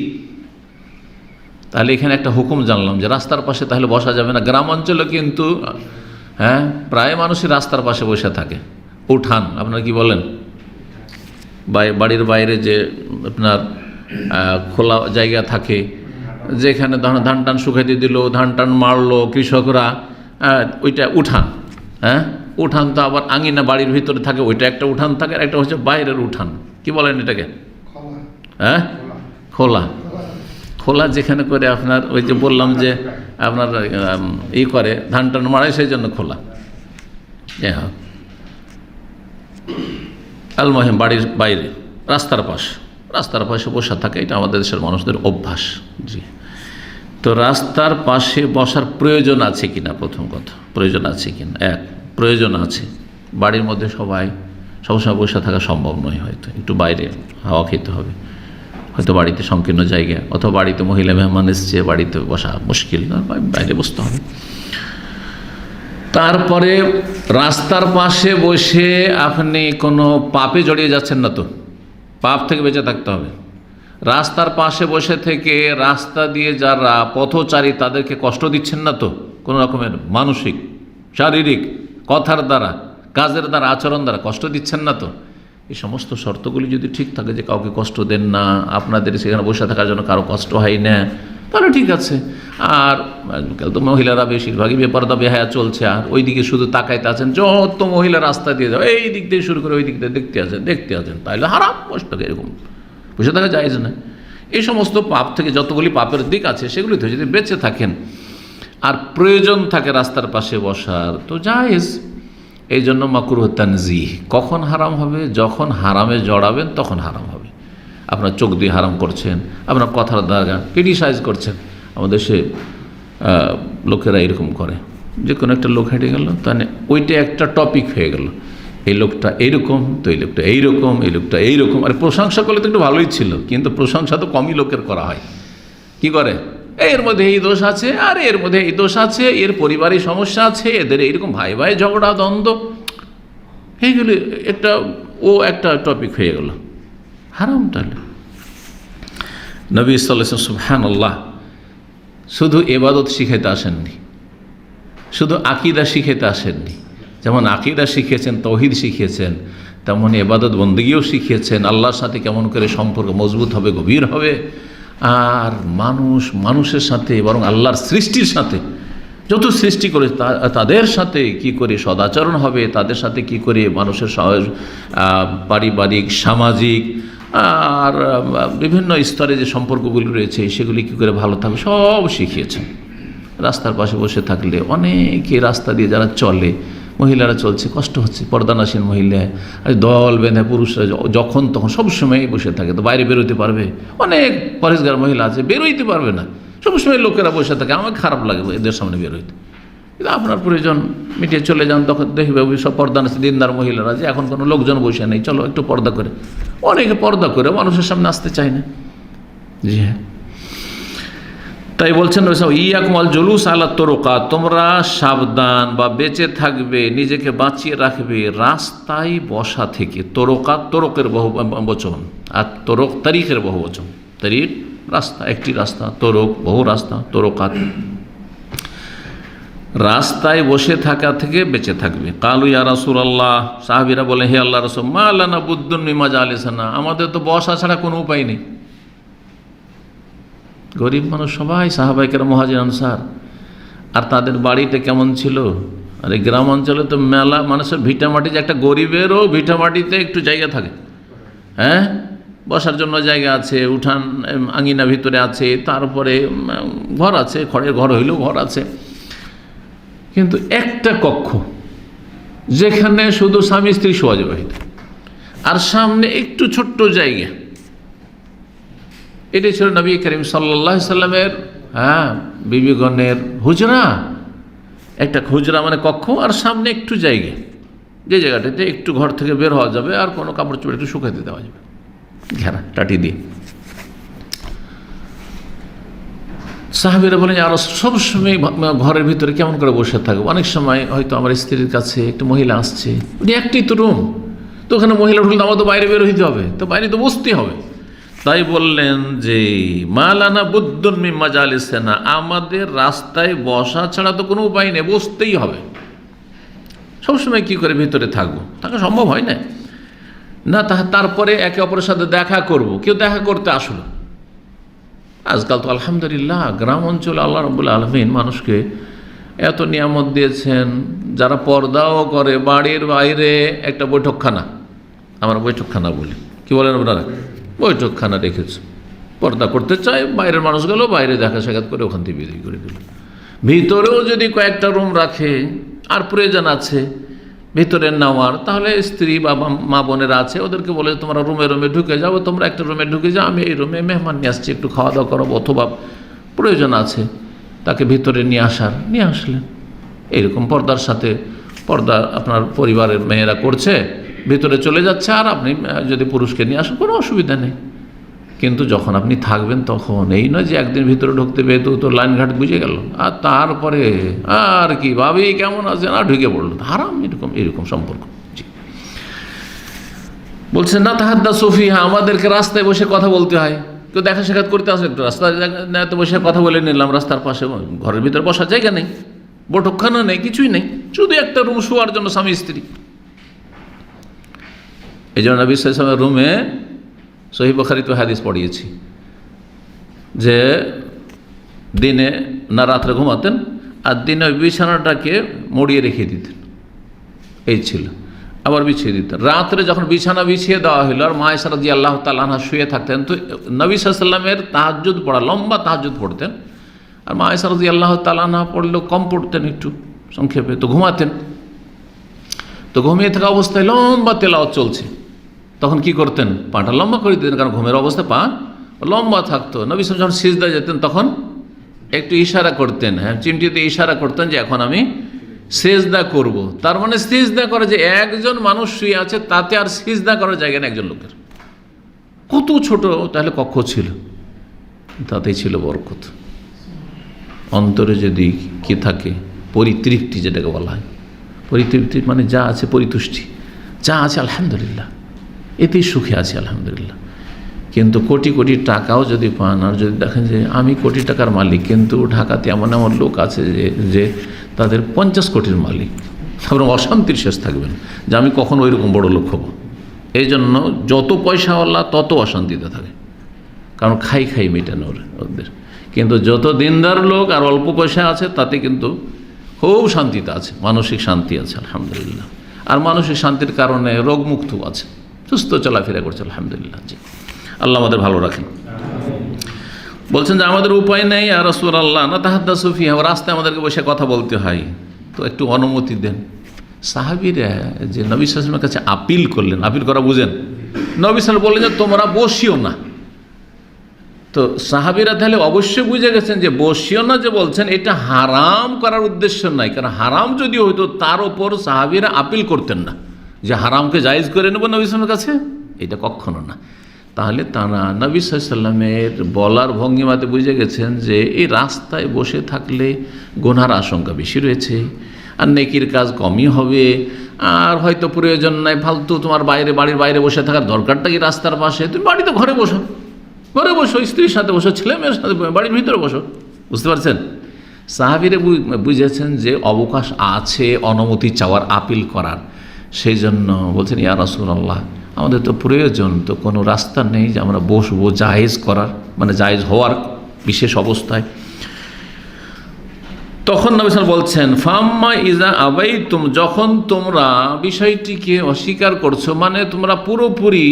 তাহলে এখানে একটা হুকুম জানলাম যে রাস্তার পাশে তাহলে বসা যাবে না। গ্রাম অঞ্চলে কিন্তু প্রায় মানুষই রাস্তার পাশে বসে থাকে। উঠান, আপনারা কি বলেন, বাড়ির বাইরে যে আপনার খোলা জায়গা থাকে, যেখানে ধান টান শুকাইতে দিল, ধান টান মারলো কৃষকরা, ওইটা উঠান। উঠান তো আবার আঙিনা বাড়ির ভিতরে থাকে, ওইটা একটা উঠান থাকে, আর একটা হচ্ছে বাইরের উঠান। কি বলেন এটাকে? খোলা যেখানে করে আপনার ওই যে বললাম যে আপনার করে ধান টান মারায়, সেই জন্য খোলা। আলমহিম বাড়ির বাইরে রাস্তার পাশে বসা থাকে, এটা আমাদের দেশের মানুষদের অভ্যাস। জি, তো রাস্তার পাশে বসার প্রয়োজন আছে কিনা, প্রথম কথা প্রয়োজন আছে কিনা। প্রয়োজন আছে। বাড়ির মধ্যে সবসময় বসে থাকা সম্ভব নয়, হয়তো একটু বাইরে হাওয়া খেতে হবে, হয়তো বাড়িতে সংকীর্ণ জায়গা, অথবা বাড়িতে মহিলা মেহমান এসছে, বাড়িতে বসা মুশকিল, বাইরে বসতে হবে। তারপরে রাস্তার পাশে বসে আপনি কোনো পাপে জড়িয়ে যাচ্ছেন না তো, পাপ থেকে বেঁচে থাকতে হবে। রাস্তার পাশে বসে থেকে রাস্তা দিয়ে যারা পথচারী তাদেরকে কষ্ট দিচ্ছেন না তো, কোনো রকমের মানসিক, শারীরিক, কথার দ্বারা, কাজের দ্বারা, আচরণ দ্বারা কষ্ট দিচ্ছেন না তো। এই সমস্ত শর্তগুলি যদি ঠিক থাকে, যে কাউকে কষ্ট দেন না, আপনাদের সেখানে বসে থাকার জন্য কারো কষ্ট হয় না, তাহলে ঠিক আছে। আর আজকাল তো মহিলারা বেশিরভাগই বেপরদা বেহায়া চলছে, আর ওই দিকে শুধু তাকাইতে আছেন, যত মহিলা রাস্তা দিয়ে যাও, এই দিক দিয়ে শুরু করে ওই দিক দিয়ে দেখতে আছেন, তাহলে হারাম কষ্টকে এরকম বসে থাকা জায়েজ না। এই সমস্ত পাপ থেকে যতগুলি পাপের দিক আছে সেগুলি থেকে যদি বেঁচে থাকেন আর প্রয়োজন থাকে রাস্তার পাশে বসার, তো জায়েজ। এই জন্য মাকরুহ তানজিহ। কখন হারাম হবে? যখন হারামে জড়াবেন তখন হারাম হবে। আপনার চোখ দিয়ে হারাম করছেন, আপনার কথার দ্বারা ক্রিটিসাইজ করছেন। আমাদের সে লোকেরা এরকম করে, যে কোনো একটা লোক হেঁটে গেল, তাহলে ওইটা একটা টপিক হয়ে গেল, এই লোকটা এইরকম, তো এই লোকটা এইরকম, এই লোকটা এইরকম। আর প্রশংসা করলে তো একটু ভালোই ছিল, কিন্তু প্রশংসা তো কমই লোকের করা হয়। কি করে? এর মধ্যে এই দোষ আছে, আর এর মধ্যে এই দোষ আছে, এর পরিবারের সমস্যা আছে, এদের এইরকম ভাই ঝগড়া দ্বন্দ্ব, এইগুলি একটা টপিক হয়ে গেল, হারাম। তাহলে নবী সাল্লাল্লাহু আলাইহি ওয়াসাল্লাম সুবহানাল্লাহ শুধু ইবাদত শিখাইতে আসেননি, শুধু আকীদা শিখাইতে আসেননি। যেমন আকীদা শিখিয়েছেন, তাওহীদ শিখিয়েছেন, তেমন ইবাদত বন্দেগীও শিখিয়েছেন। আল্লাহর সাথে কেমন করে সম্পর্ক মজবুত হবে, গভীর হবে, আর মানুষের সাথে, বরং আল্লাহর সৃষ্টির সাথে, যত সৃষ্টি করে তাদের সাথে কি করে সদাচরণ হবে, তাদের সাথে কি করে মানুষের পারিবারিক, সামাজিক আর বিভিন্ন স্তরে যে সম্পর্কগুলি রয়েছে সেগুলি কী করে ভালো থাকবে, সব শিখিয়েছেন। রাস্তার পাশে বসে থাকলে অনেকে রাস্তা দিয়ে যারা চলে, মহিলারা চলছে, কষ্ট হচ্ছে, পর্দানাসীন মহিলা দল বেঁধে পুরুষরা যখন তখন সবসময় বসে থাকে, তো বাইরে বেরোতে পারবে? অনেক পরেশগার মহিলা আছে, বেরোইতে পারবে না, সবসময় লোকেরা বসে থাকে। আমার খারাপ লাগে এদের সামনে বেরোইতে। কিন্তু আপনার প্রয়োজন মিটিয়ে চলে যান, তখন দেখবে সব পর্দানাসীন দিনদার মহিলারা যে এখন কোনো লোকজন বসে নেই, চলো একটু পর্দা করে। অনেকে পর্দা করে মানুষের সামনে আসতে চায় না। জি হ্যাঁ, তাই বলছেন ইয়াকুম আল জুলুস আলা তুরুকাত, তোমরা সাবধান বা বেঁচে থাকবে, নিজেকে বাঁচিয়ে রাখবে রাস্তায় বসা থেকে। তুরুকাত তুরুকের বহু বচন, আর তুরুক তারিখের বহু বচন। তারিখ রাস্তা, একটি রাস্তা, তুরুক বহু রাস্তা, তুরুকাত। রাস্তায় বসে থাকা থেকে বেঁচে থাকবে। কালু ইয়া রাসূলুল্লাহ, সাহাবীরা বলে হে আল্লাহর রাসূল, মা লানা বুদ্দুন মিন মাজালিসানা, আমাদের তো বসা ছাড়া কোনো উপায় নেই। গরিব মানুষ সবাই, সাহাবায়ে কেরাম, মুহাজির, আনসার। আর তাদের বাড়িটা কেমন ছিল? আর এই গ্রাম অঞ্চলে তো মেলা মানুষের ভিটামাটি, যে একটা গরিবেরও ভিটামাটিতে একটু জায়গা থাকে, হ্যাঁ, বসার জন্য জায়গা আছে, উঠান আঙিনা ভিতরে আছে, তারপরে ঘর আছে, খড়ের ঘর হইলেও ঘর আছে, কিন্তু একটা কক্ষ যেখানে শুধু স্বামী স্ত্রী শোয়া যাবে, আর সামনে একটু ছোট্ট জায়গা। এটাই ছিল নবী করিম সাল্লাল্লাহু আলাইহি সাল্লামের বিবিগণের হুজরা। একটা হুজরা মানে কক্ষ, আর সামনে একটু জায়গা, যে জায়গাটাতে একটু ঘর থেকে বের হওয়া যাবে, আর কোনো কাপড় চোপড় একটু শুকাইতে দেওয়া যাবে, ঘেরা টাটি দিয়ে। সাহাবীরা বলেন, আর সবসময় ঘরের ভিতরে কেমন করে বসে থাকবো? অনেক সময় হয়তো আমার স্ত্রীর কাছে একটা মহিলা আসছে, একটি তো রুম, তো ওখানে মহিলা ঢুকলে আমার তো বাইরে বের হইতে হবে, তো বাইরে তো বসতে হবে। তাই বললেন যে মা লানা বুদ্দুন মিন মাজালিসানা, আমাদের রাস্তায় বসা ছাড়া তো কোনো উপায় নেই, বসতেই হবে। সবসময় কি করে ভিতরে থাকবো? থাকা সম্ভব হয় না। না তারপরে একে অপরের সাথে দেখা করব, কেউ দেখা করতে আসলো। আজকাল তো আলহামদুলিল্লাহ গ্রাম অঞ্চলে আল্লাহ রাব্বুল আলামিন মানুষকে এত নিয়ামত দিয়েছেন, যারা পর্দাও করে, বাড়ির বাইরে একটা বৈঠকখানা, আমরা বৈঠকখানা বলি, কি বলেন আপনারা? বৈঠকখানা রেখেছে, পর্দা করতে চায় বাইরের মানুষগুলো বাইরে দেখা সাক্ষাৎ করে ওখান থেকে বিদায় করে দিল। ভিতরেও যদি কয়েকটা রুম রাখে, আর প্রয়োজন আছে ভিতরে নেওয়ার, তাহলে স্ত্রী বা মা বোনেরা আছে, ওদেরকে বলে তোমরা রুমে রুমে ঢুকে যাও, তোমরা একটা রুমে ঢুকে যাও, আমি এই রুমে মেহমান নিয়ে আসছি, একটু খাওয়া দাওয়া করাবো, অথবা প্রয়োজন আছে তাকে ভিতরে নিয়ে আসলেন। এইরকম পর্দার সাথে, পর্দা আপনার পরিবারের মেয়েরা করছে, ভিতরে চলে যাচ্ছে, আর আপনি যদি পুরুষকে নিয়ে আসেন কোনো অসুবিধা নেই। কিন্তু যখন আপনি থাকবেন তখন এই নয় যে একদিন ভিতরে ঢুকতে পেয়ে তো লাইন ঘাট বুঝে গেল, আর তারপরে আর কি ভাবি কেমন আছে না ঢুকে পড়লো, হারাম। এরকম সম্পর্ক। জি, বলছে না তাহাদ্দাসু ফিহা, আমাদেরকে রাস্তায় বসে কথা বলতে হয়। কেউ দেখা সাক্ষাৎ করতে আসলে একটু রাস্তায় বসে কথা বলে নিলাম, রাস্তার পাশে, ঘরের ভিতরে বসার জায়গা নেই, বৈঠকখানা নেই, কিছুই নেই, শুধু একটা রুম শোয়ার জন্য স্বামী স্ত্রী। এই জন্য নবী সাল্লাল্লাহু আলাইহি ওয়াসাল্লামের রুমে সহিহ বুখারীতে হাদিস পড়িয়েছি যে দিনে না রাত্রে ঘুমাতেন, আর দিনে ওই বিছানাটাকে মড়িয়ে রেখে দিতেন, এই ছিল, আবার বিছিয়ে দিতেন। রাত্রে যখন বিছানা বিছিয়ে দেওয়া হলো আর মা আয়েশা রাদিয়াল্লাহু তাআলা আনহা শুয়ে থাকতেন, তো নবী সাল্লাল্লাহু আলাইহি ওয়াসাল্লামের তাহাজ্জুদ পড়া, লম্বা তাহাজ্জুদ পড়তেন, আর মা আয়েশা রাদিয়াল্লাহু তাআলা আনহা পড়লেও কম পড়তেন, একটু সংক্ষেপে, তো ঘুমাতেন। তো ঘুমিয়ে থাকা অবস্থায় লম্বা তেলাওয়াত চলছে, তখন কি করতেন? পাটা লম্বা করে দিতেন, কারণ ঘুমের অবস্থায় পা লম্বা থাকতো। নবী সাল্লাল্লাহু আলাইহি ওয়াসাল্লাম যখন সিজদায় যেতেন তখন একটু ইশারা করতেন, চিমটিতে ইশারা করতেন যে এখন আমি সিজদা করব। তার মানে সিজদা করে যে একজন মানুষ শুয়ে আছে, তাতে আর সিজদা করার জায়গা নেই একজন লোকের। কত ছোট তাহলে কক্ষ ছিল, তাতেই ছিল বরকত। অন্তরে যদি কি থাকে, পরিতৃপ্তি যেটাকে বলা হয়, পরিতৃপ্তি মানে যা আছে পরিতুষ্টি, যা আছে আলহামদুলিল্লাহ, এতেই সুখে আছি আলহামদুলিল্লাহ। কিন্তু কোটি কোটি টাকাও যদি পান, আর যদি দেখেন যে আমি কোটি টাকার মালিক, কিন্তু ঢাকাতে এমন এমন লোক আছে যে তাদের 50 কোটির মালিক, তারপরে অশান্তির শেষ থাকবেন যে আমি কখন ওইরকম বড় লোক হব। এই জন্য যত পয়সাওয়ালা তত অশান্তিতে থাকে, কারণ খাই মেটানোর ওদের। কিন্তু যত দিনদার লোক আর অল্প পয়সা আছে, তাতে কিন্তু খুব শান্তিতে আছে, মানসিক শান্তি আছে আলহামদুলিল্লাহ। আর মানসিক শান্তির কারণে রোগমুক্ত আছে, সুস্থ চলাফেরা করছে আলহামদুলিল্লাহ। জি, আল্লাহ আমাদের ভালো রাখেন। বলছেন যে আমাদের উপায় নেই আর রাসূলুল্লাহ না তাহাদ্দাসু ফিহা, রাস্তায় আমাদেরকে বসে কথা বলতে হয়, তো একটু অনুমতি দেন। সাহাবীরা যে নবী সাল্লাল্লাহু আলাইহি ওয়াসাল্লামের কাছে আপিল করলেন, আপিল করা বুঝেন, নবী সাল্লাল্লাহু বললেন যে তোমরা বসিও না। তো সাহাবীরা তাহলে অবশ্যই বুঝে গেছেন যে বসিও না যে বলছেন এটা হারাম করার উদ্দেশ্য নাই, কারণ হারাম যদি হইতো তার ওপর সাহাবীরা আপিল করতেন না যে হারামকে জায়েজ করে নেব নবী সাল্লাল্লাহু কাছে, এটা কখনো না। তাহলে তারা নবী সাল্লাল্লাহু আলাইহি ওয়াসাল্লামের বলার ভঙ্গিমাতে বুঝে গেছেন যে এই রাস্তায় বসে থাকলে গুনার আশঙ্কা বেশি রয়েছে, আর নেকির কাজ কমই হবে, আর হয়তো প্রয়োজন নাই ফালতু তোমার বাড়ির বাইরে বসে থাকার দরকারটা কি রাস্তার পাশে, তুমি বাড়িতে ঘরে বসো, স্ত্রীর সাথে বসো, ছেলে মেয়ের সাথে, বাড়ির ভিতরে বসো, বুঝতে পারছেন? সাহাবীরা বুঝেছেন যে অবকাশ আছে অনুমতি চাওয়ার, আপিল করার। সেই জন্য বলছেন, ইয়া রাসূলুল্লাহ, আমাদের তো প্রয়োজন, তো কোনো রাস্তা নেই যে আমরা বসবো জায়েজ করার, মানে জায়েজ হওয়ার বিশেষ অবস্থায়। তখন নবী সাল্লাল্লাহু আলাইহি ওয়াসাল্লাম বলছেন, ফাম্মা ইজা আবাইতুম, যখন তোমরা বিষয়টিকে অস্বীকার করছো, মানে তোমরা পুরোপুরি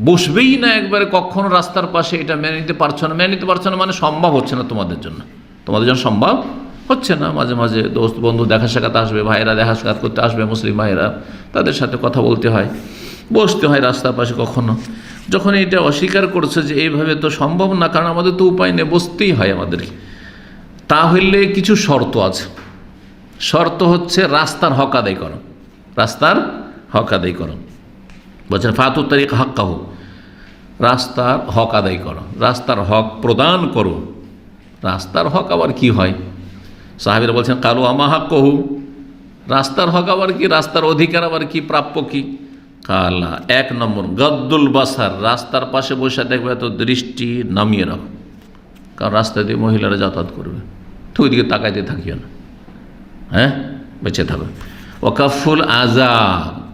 বসবেই না একবারে কখনো রাস্তার পাশে, এটা মেনে নিতে পারছো না, মানে সম্ভব হচ্ছে না তোমাদের জন্য সম্ভব হচ্ছে না। মাঝে মাঝে দোস্ত বন্ধু দেখা সাক্ষাৎ আসবে, ভাইয়েরা দেখা সাক্ষাৎ করতে আসবে, মুসলিম ভাইয়েরা, তাদের সাথে কথা বলতে হয়, বসতে হয় রাস্তার পাশে কখনো। যখন এটা অস্বীকার করছে যে এইভাবে তো সম্ভব না, কারণ আমাদের তো উপায় নেই, বসতেই হয় আমাদেরকে, তাহলে কিছু শর্ত আছে। শর্ত হচ্ছে রাস্তার হক আদায় করো, রাস্তার হক আদায় করো। বলছেন ফাতুত তারিক হাক্কাহু, রাস্তার হক আদায় করো, রাস্তার হক প্রদান করো। রাস্তার হক আবার কি হয়? সাহাবীরা বলছেন কালু আমা হাক্কাহু, রাস্তার হক আবার কি, রাস্তার অধিকার আবার কি, প্রাপ্য কি? কালা, 1 নম্বর গদ্দুল বাসার, রাস্তার পাশে বসে দেখবে তো দৃষ্টি নামিয়ে রাখো, কারণ রাস্তা দিয়ে মহিলারা যাতায়াত করবে, তো ওইদিকে তাকাইতে থাকিও না, হ্যাঁ, বেঁচে থাকো। ওয়াকাফুল আজা,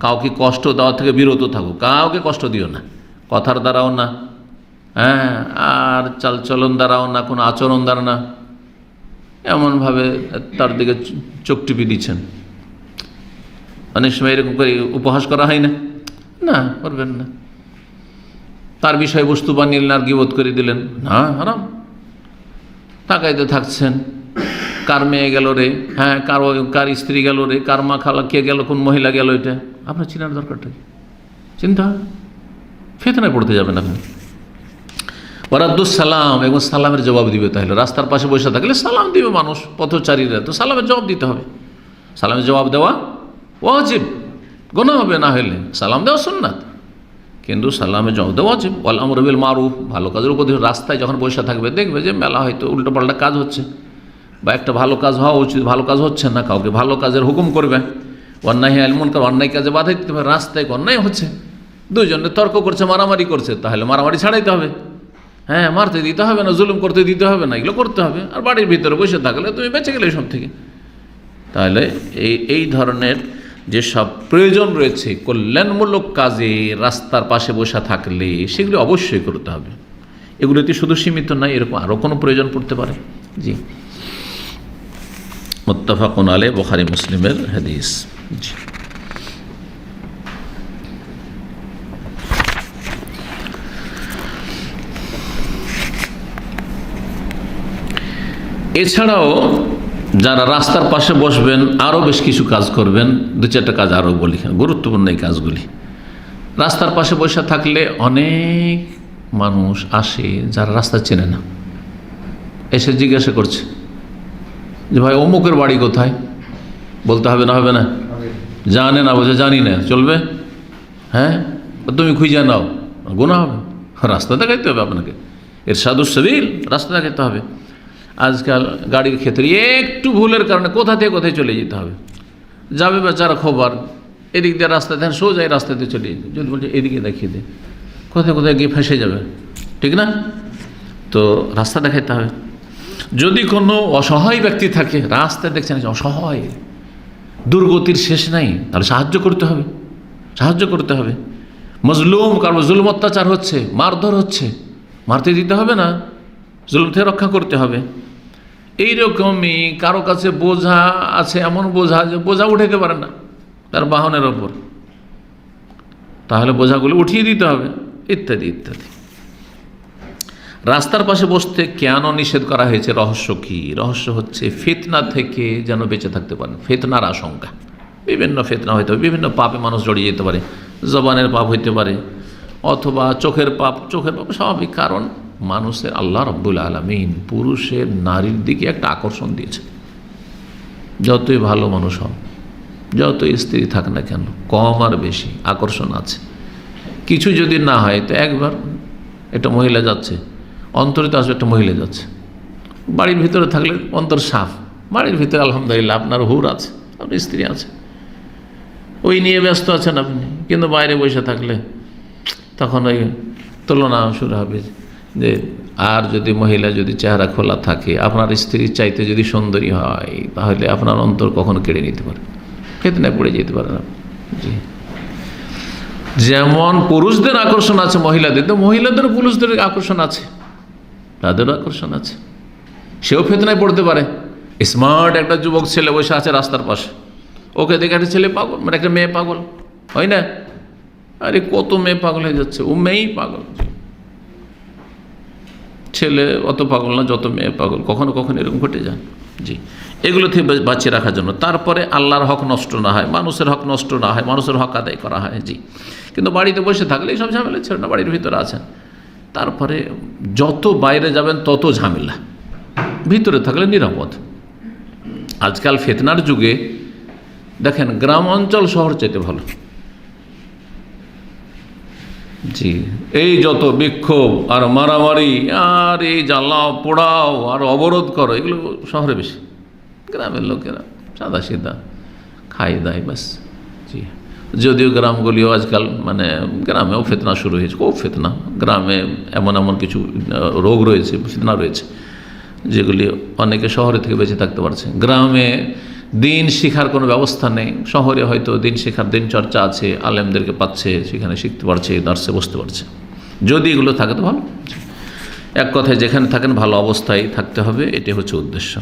কাউকে কষ্ট দেওয়া থেকে বিরত থাকো, কাউকে কষ্ট দিও না, কথার দ্বারাও না, হ্যাঁ, আর চালচলন দ্বারাও না, কোনো আচরণ দ্বারা না, এমনভাবে তার দিকে চোখ টিপি দিচ্ছেন। অনেক সময় এরকম করে উপহাস করা হয় না, না করবেন না। তার বিষয়বস্তু বানিয়ে নিলেন আর গীবত করে দিলেন, না, হারাম। তাকাইতে থাকছেন, কার মেয়ে গেল রে, হ্যাঁ, কার স্ত্রী গেল রে, কার মা খালা কে গেল, কোন মহিলা গেল, এটা আপনার চিনার দরকারটা কি? চিন্তা, ফিতনায় পড়তে যাবেন আপনি। ওয়ারাদ্দুস সালাম, এবং সালামের জবাব দিবে। তাহলে রাস্তার পাশে বসে থাকলে সালাম দিবে মানুষ, পথচারীরা, তো সালামের জবাব দিতে হবে। সালামের জবাব দেওয়া ওয়াজিব, গুনাহ হবে না হলে, সালাম দেওয়া সুন্নাত, কিন্তু সালামের জবাব দেওয়া ওয়াজিব। ওয়াল আমরু বিল মারুফ, ভালো কাজের উপদেশ। রাস্তায় যখন বসে থাকবে দেখবে যে মেলা হয়তো উল্টোপাল্টা কাজ হচ্ছে, বা একটা ভালো কাজ হওয়া উচিত, ভালো কাজ হচ্ছে না, কাউকে ভালো কাজের হুকুম করবে। অন্যায় আনিল মুনকার, অন্যায় কাজে বাধা দিতে হবে। রাস্তায় অন্যায় হচ্ছে, দুজনে তর্ক করছে, মারামারি করছে, তাহলে মারামারি ছাড়াইতে হবে, হ্যাঁ, মারতে দিতে হবে না, জুলুম করতে দিতে হবে না, এগুলো করতে হবে। আর বাড়ির ভিতরে বসে থাকলে তুমি বেঁচে গেলে সব থেকে। তাহলে এই ধরনের যেসব প্রয়োজন রয়েছে কল্যাণমূলক কাজে রাস্তার পাশে বসে থাকলে সেগুলো অবশ্যই করতে হবে। এগুলোতে শুধু সীমিত নয়, এরকম আরও কোনো প্রয়োজন পড়তে পারে। জি, মুত্তাফাকুন আলাইহি, বুখারী মুসলিমের হাদিস। জি, এছাড়াও যারা রাস্তার পাশে বসবেন আরও বেশ কিছু কাজ করবেন, 2-4টা কাজ আরও বলি, গুরুত্বপূর্ণ এই কাজগুলি। রাস্তার পাশে বসে থাকলে অনেক মানুষ আসে যারা রাস্তা চেনে না, এসে জিজ্ঞাসা করছে যে ভাই অমুকের বাড়ি কোথায়, বলতে হবে না, হবে না? জানে না, বলছে জানি না, চলবে? হ্যাঁ, তুমি খুঁজে নাও, গুনাহ হবে। রাস্তা দেখাইতে হবে আপনাকে, ইরশাদুস সাবিল, রাস্তা দেখাইতে হবে। আজকাল গাড়ির ক্ষেত্রে একটু ভুলের কারণে কোথা থেকে কোথায় চলে যেতে হবে, যাবে বেচারা খবর, এদিক দিয়ে রাস্তা দেখেন, সোজা এই রাস্তাতে চলে যেতে, যদি বলছে এদিকে দেখিয়ে দে, কোথায় কোথায় গিয়ে ফেঁসে যাবে, ঠিক না? তো রাস্তা দেখাইতে হবে। যদি কোনো অসহায় ব্যক্তি থাকে, রাস্তায় দেখছেন অসহায়, দুর্গতির শেষ নাই, তাহলে সাহায্য করতে হবে, সাহায্য করতে হবে। মজলুম, কারণ জুলুম অত্যাচার হচ্ছে, মারধর হচ্ছে, মারতে দিতে হবে না, জুলুম থেকে রক্ষা করতে হবে। এইরকমই কারো কাছে বোঝা আছে, এমন বোঝা যে বোঝা উঠাইতে পারে না তার বাহনের ওপর, তাহলে বোঝাগুলো উঠিয়ে দিতে হবে, ইত্যাদি ইত্যাদি। রাস্তার পাশে বসতে কেন নিষেধ করা হয়েছে? রহস্য কি? রহস্য হচ্ছে ফিতনা থেকে যেন বেঁচে থাকতে পারেন। ফিতনার আশঙ্কা, বিভিন্ন ফিতনা হইতে পারে, বিভিন্ন পাপে মানুষ জড়িয়ে যেতে পারে, জবানের পাপ হইতে পারে, অথবা চোখের পাপ। চোখের পাপ স্বাভাবিক, কারণ মানুষের আল্লাহ রাব্বুল আলামিন পুরুষের নারীর দিকে একটা আকর্ষণ দিয়েছে। যতই ভালো মানুষ হন, যতই স্ত্রী থাক না কেন, কম আর বেশি আকর্ষণ আছে। কিছু যদি না হয় তো একবার একটা মহিলা যাচ্ছে, অন্তরে তো আসবে একটা মহিলা যাচ্ছে। বাড়ির ভিতরে থাকলে অন্তর সাফ, বাড়ির ভিতরে আলহামদুলিল্লাহ আপনার হুর আছে, আপনার স্ত্রী আছে, ওই নিয়ে ব্যস্ত আছেন আপনি। কিন্তু বাইরে বসে থাকলে তখন ওই তুলনা শুরু হবে যে আর যদি মহিলা যদি চেহারা খোলা থাকে, আপনার স্ত্রীর চাইতে যদি সুন্দরী হয়, তাহলে আপনার অন্তর কখনো কেড়ে নিতে পারে, ফিতনায় পড়ে যেতে পারে না। জি, যেমন পুরুষদের আকর্ষণ আছে মহিলাদের, তো মহিলাদেরও পুরুষদের আকর্ষণ আছে, তাদেরও আকর্ষণ আছে, সেও ফিতনায় পড়তে পারে। স্মার্ট একটা যুবক ছেলে বসে আছে রাস্তার পাশে, ওকে দেখে একটা ছেলে পাগল, মানে একটা মেয়ে পাগল হয় না? আরে কত মেয়ে পাগল হয়ে যাচ্ছে, ও মেয়েই পাগল, ছেলে অত পাগল না যত মেয়ে পাগল, কখনো কখনো এরকম ঘটে যায়। জি, এগুলো থেকে বাঁচিয়ে রাখার জন্য, তারপরে আল্লাহর হক নষ্ট না হয়, মানুষের হক নষ্ট না হয়, মানুষের হক আদায় করা হয়। জি, কিন্তু বাড়িতে বসে থাকলে এইসব ঝামেলা ছিল না, বাড়ির ভিতরে আছেন, তারপরে যত বাইরে যাবেন তত ঝামেলা, ভিতরে থাকলে নিরাপদ। আজকাল ফিতনার যুগে দেখেন গ্রাম অঞ্চল শহর চাইতে ভালো। জি, এই যত বিক্ষোভ আর মারামারি আর এই জ্বালাও পোড়াও আর অবরোধ করো, এগুলো শহরে বেশি। গ্রামের লোকেরা সাদা সিধা খাই দায় ব্যাস। জি, যদিও গ্রামগুলিও আজকাল মানে গ্রামেও ফিতনা শুরু হয়েছে, খুব ফিতনা। গ্রামে এমন এমন কিছু রোগ রয়েছে, ফিতনা রয়েছে, যেগুলি অনেকে শহরে থেকে বেঁচে থাকতে পারছে। গ্রামে দিন শিখার কোনো ব্যবস্থা নেই, শহরে হয়তো দিন শিখার দিন চর্চা আছে, আলেমদেরকে পাচ্ছে, সেখানে শিখতে পারছে, দার্সে বসতে পারছে। যদি এগুলো থাকে তো ভালো। এক কথায় যেখানে থাকেন ভালো অবস্থায় থাকতে হবে, এটাই হচ্ছে উদ্দেশ্য।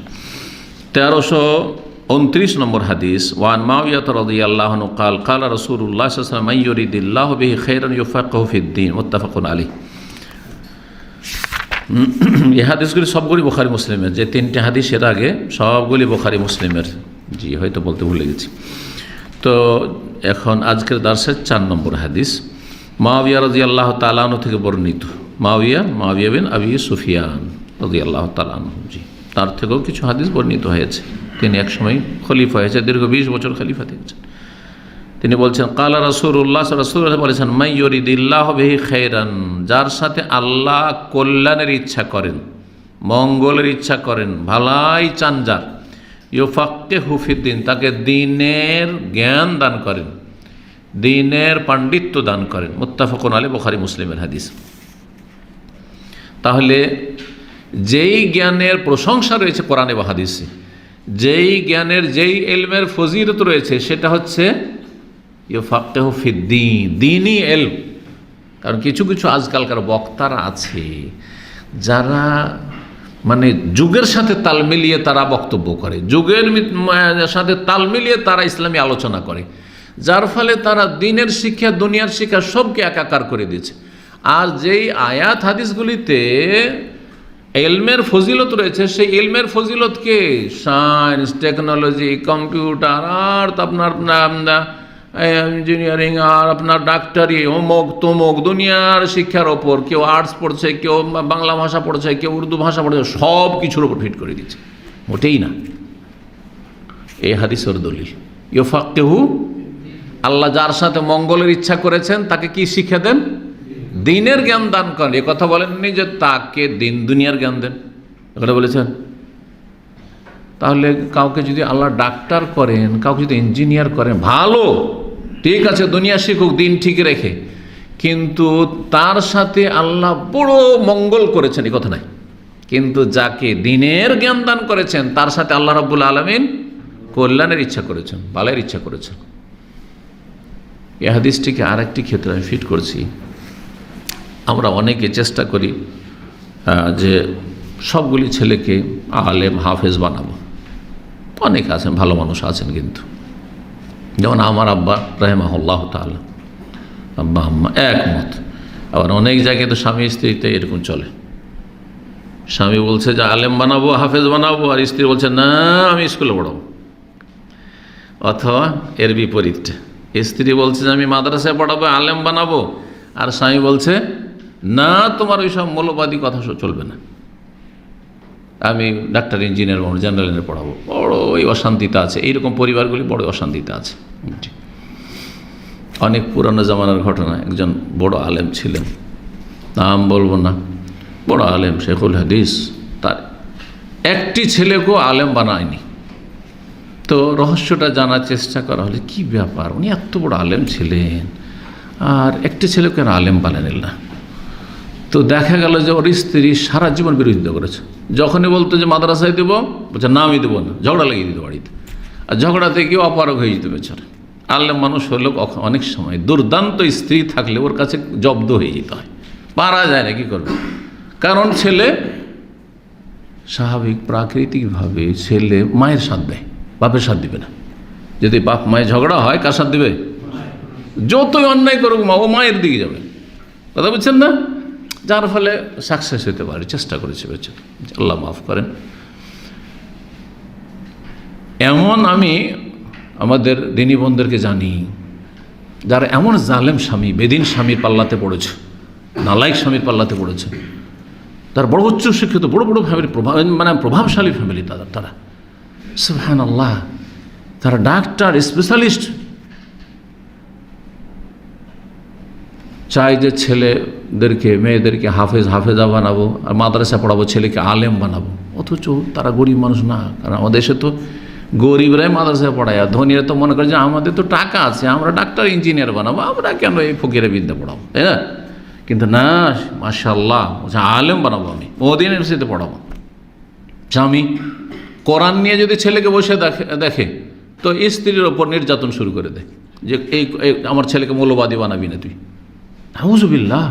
1329 নম্বর হাদিস, ওয়ান মাউইয়া রাদিয়াল্লাহু আনহু قال قال رسول الله صلى الله عليه وسلم من يريد الله به خيرا يفقهه في الدين متفق عليه। এই হাদিসগুলি সবগুলি বুখারী মুসলিমের, যে তিনটে হাদিস এর আগে সবগুলি বুখারী মুসলিমের। জি, হয়তো বলতে ভুলে গেছি। তো এখন আজকের দার্সের 4 নম্বর হাদিস, মুআবিয়া রাদিয়াল্লাহু তাআলা আনহু থেকে বর্ণিত। মুআবিয়া বিন আবি সুফিয়ান রাদিয়াল্লাহু তাআলা আনহু, জি, তার থেকেও কিছু হাদিস বর্ণিত হয়েছে। তিনি একসময় খলিফা হয়েছে, দীর্ঘ 20 বছর খলিফা থেকেছেন। তিনি বলছেন কালা রাসূলুল্লাহ রাসূলুল্লাহ বলেছেন, মাই ইউরিদিল্লাহু বিহি খায়রান, যার সাথে আল্লাহ কল্যাণের ইচ্ছা করেন, মঙ্গলের ইচ্ছা করেন, ভালাই চান যার, ইউফাক্কিহু ফিদ্দিন, তাকে দ্বীনের জ্ঞান দান করেন, দ্বীনের পাণ্ডিত্য দান করেন। মুত্তাফাকুন আলাইহি, বুখারী মুসলিমের হাদিস। তাহলে যেই জ্ঞানের প্রশংসা রয়েছে কোরআনে বা হাদিসে, যেই জ্ঞানের যেই ইলমের ফজিলত রয়েছে, সেটা হচ্ছে ইউফাক্কিহু ফিদ্দীন, দ্বীনি ইলম। কারণ কিছু কিছু আজকালকার বক্তারা আছে যারা মানে যুগের সাথে তাল মিলিয়ে তারা বক্তব্য করে, যুগের সাথে তাল মিলিয়ে তারা ইসলামী আলোচনা করে, যার ফলে তারা দ্বীনের শিক্ষা দুনিয়ার শিক্ষা সবকে একাকার করে দিয়েছে। আর যেই আয়াত হাদিসগুলিতে ইলমের ফজিলত রয়েছে, সেই ইলমের ফজিলতকে সায়েন্স, টেকনোলজি, কম্পিউটার আর আপনার ইঞ্জিনিয়ারিং আর আপনার ডাক্তারি, অমুক তমুক দুনিয়ার শিক্ষার ওপর, কেউ আর্টস পড়ছে, কেউ বাংলা ভাষা পড়ছে, কেউ উর্দু ভাষা পড়ছে, সব কিছুর ওপর ফিট করে দিচ্ছে। মোটেই না, এই হাদিসের দলিল ইউফাক্কিহু, আল্লাহ যার সাথে মঙ্গলের ইচ্ছা করেছেন তাকে কি শিক্ষা দেন? দ্বীনের জ্ঞান দান করেন। এ কথা বলেননি যে তাকে দিন দুনিয়ার জ্ঞান দেন, এটা বলেছেন। তাহলে কাউকে যদি আল্লাহ ডাক্তার করেন, কাউকে যদি ইঞ্জিনিয়ার করেন, ভালো, ঠিক আছে, দুনিয়া শিখুক দিন ঠিক রেখে, কিন্তু তার সাথে আল্লাহ বড় মঙ্গল করেছেন এই কথা নাই। কিন্তু যাকে দ্বীনের জ্ঞান দান করেছেন তার সাথে আল্লাহ রাব্বুল আলামিন কল্যাণের ইচ্ছা করেছেন, ভালোর ইচ্ছা করেছেন। এই হাদিসটিকে আরেকটি ক্ষেত্রে আমি ফিট করছি। আমরা অনেকে চেষ্টা করি যে সবগুলি ছেলেকে আলেম হাফেজ বানাবো। অনেক আছেন, ভালো মানুষ আছেন, কিন্তু যেমন আমার আব্বা রাহিমাহুল্লাহ তাআলা, আব্বা আম্মা একমত। আবার অনেক জায়গায় তো স্বামী স্ত্রীতে এরকম চলে, স্বামী বলছে যে আলেম বানাবো, হাফেজ বানাবো, আর স্ত্রী বলছে না আমি স্কুলে পড়াবো। অথবা এর বিপরীতটা, স্ত্রী বলছে যে আমি মাদ্রাসায় পড়াবো, আলেম বানাবো, আর স্বামী বলছে না তোমার ওইসব মৌলবাদী কথা চলবে না, আমি ডাক্তার, ইঞ্জিনিয়ার, জেনারেল পড়াবো। বড় ওই অশান্তিতে আছে, এইরকম পরিবারগুলি বড় অশান্তিতে আছে। অনেক পুরানো জামানার ঘটনা, একজন বড় আলেম ছিলেন, নাম বলবো না, বড় আলেম শেখুল হাদিস, তার একটি ছেলেকেও আলেম বানায়নি। তো রহস্যটা জানার চেষ্টা করা হলে কি ব্যাপার, উনি এত বড় আলেম ছিলেন আর একটি ছেলেকে আলেম বানালেন না। তো দেখা গেল যে ওর স্ত্রী সারা জীবন বিরোধিতা করেছে। যখনই বলতো যে মাদ্রাসায় দেবো, বলছে না আমি দেবো না, ঝগড়া লাগিয়ে দিত বাড়িতে। আর ঝগড়াতে গিয়ে অপারগ হয়ে যেত বেচারা। আলেম মানুষ হলো অনেক সময় দুর্দান্ত স্ত্রী থাকলে ওর কাছে জব্দ হয়ে যেতে হয়, পারা যায় না, কী করবে? কারণ ছেলে স্বাভাবিক প্রাকৃতিকভাবে ছেলে মায়ের সাথ দেয়, বাপের সাথ দিবে না। যদি বাপ মায়ের ঝগড়া হয়, কার সাথ দিবে? যতই অন্যায় করুক মা, ও মায়ের দিকে যাবে। কথা বুঝছেন না? যার ফলে সাকসেস হতে পারে, চেষ্টা করেছে বেচারা, আল্লাহ মাফ করেন। এমন আমি আমাদের দিনী বোনদেরকে জানি যারা এমন জালেম স্বামী, বেদিন স্বামীর পাল্লাতে পড়েছে, নালায়ক স্বামীর পাল্লাতে পড়েছে। তার বড় উচ্চ শিক্ষিত, বড় বড় ফ্যামিলি, প্রভাবশালী ফ্যামিলি তারা। সুবহানাল্লাহ, তারা ডাক্তার, স্পেশালিস্ট। চাই যে ছেলেদেরকে, মেয়েদেরকে হাফেজা বানাবো, আর মাদ্রাসা পড়াবো, ছেলেকে আলেম বানাবো। অথচ তারা গরিব মানুষ না। কারণ আমাদের দেশে তো গরিবরাই মাদ্রাসায় পড়ায়, আর ধনীরা তো মনে করে যে আমাদের তো টাকা আছে, আমরা ডাক্তার ইঞ্জিনিয়ার বানাবো, আমরা কেন এই ফকিরে বিদ্যা পড়াবো, তাই না? কিন্তু না, মাশাআল্লাহ, আলেম বানাবো, আমি মদিনা ইউনিভার্সিটিতে পড়াবো। স্বামী কোরআন নিয়ে যদি ছেলেকে বসে দেখে তো স্ত্রীর ওপর নির্যাতন শুরু করে দেয় যে এই আমার ছেলেকে মৌলবাদী বানাবি না তুই। আউযুবিল্লাহ,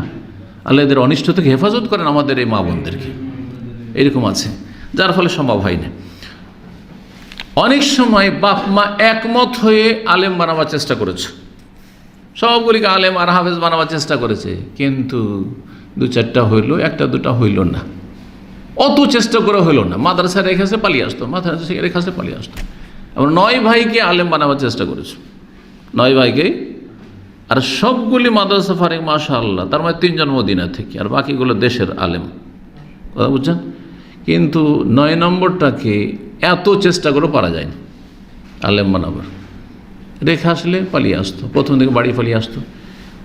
আল্লাহ এদের অনিষ্ট থেকে হেফাজত করেন আমাদের এই মা বোনদেরকে। এরকম আছে, যার ফলে সম্ভব হয় না। অনেক সময় বাপ মা একমত হয়ে আলেম বানাবার চেষ্টা করেছে, সবগুলিকে আলেম আর হাফেজ বানাবার চেষ্টা করেছে, কিন্তু দু চারটা হইল, একটা দুটা হইল না। অত চেষ্টা করে হইল না, মাদ্রাসা রেখেছে পালিয়ে আসতো, মাদ্রাসা রেখেছে পালিয়ে আসতো। আমরা 9 ভাইকে আলেম বানাবার চেষ্টা করেছি, 9 ভাইকে, আর সবগুলি মাদ্রাসা ফারিক মাশাআল্লাহ, তার মানে 3 জন মদিনা থেকে, আর বাকিগুলো দেশের আলেম। কথা বুঝছেন? কিন্তু 9 নম্বরটাকে এত চেষ্টা করে পারা যায়নি আলেম বানাবার। রেখে আসলে পালিয়ে আসতো, প্রথম দিকে বাড়ি পালিয়ে আসতো,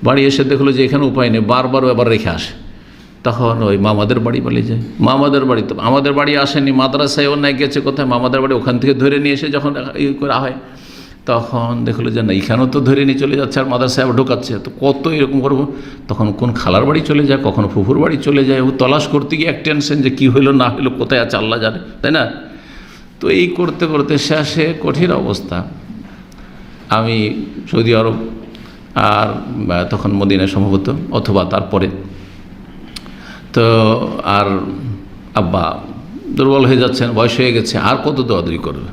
বাড়ি এসে দেখলো যে এখানে উপায় নেই, বারবারও এবার রেখে আসে, তখন ওই মামাদের বাড়ি পালিয়ে যায়। মামাদের বাড়ি তো আমাদের বাড়ি আসেনি, মাদ্রাসায় অন্যায় গেছে কোথায়, মামাদের বাড়ি ওখান থেকে ধরে নিয়ে এসে যখন করা হয়, তখন দেখলো যে না, এখানেও তো ধরে নিয়ে চলে যাচ্ছে, আর মাদ্রাসায় ঢোকাচ্ছে, তো কত এরকম করবো। তখন কোন খালার বাড়ি চলে যায়, কখনো ফুফুর বাড়ি চলে যায়, ও তলাশ করতে গিয়ে এক টেনশন যে কী হইলো না হইলো, কোথায় আছে আল্লাহ জানে, তাই না? তো এই করতে করতে শেষে কঠিন অবস্থা। আমি সৌদি আরব আর তখন মদিনায় সম্ভবত, অথবা তারপরে, তো আর আব্বা দুর্বল হয়ে যাচ্ছেন, বয়স হয়ে গেছে, আর কত দৌড়াদৌড়ি করবে,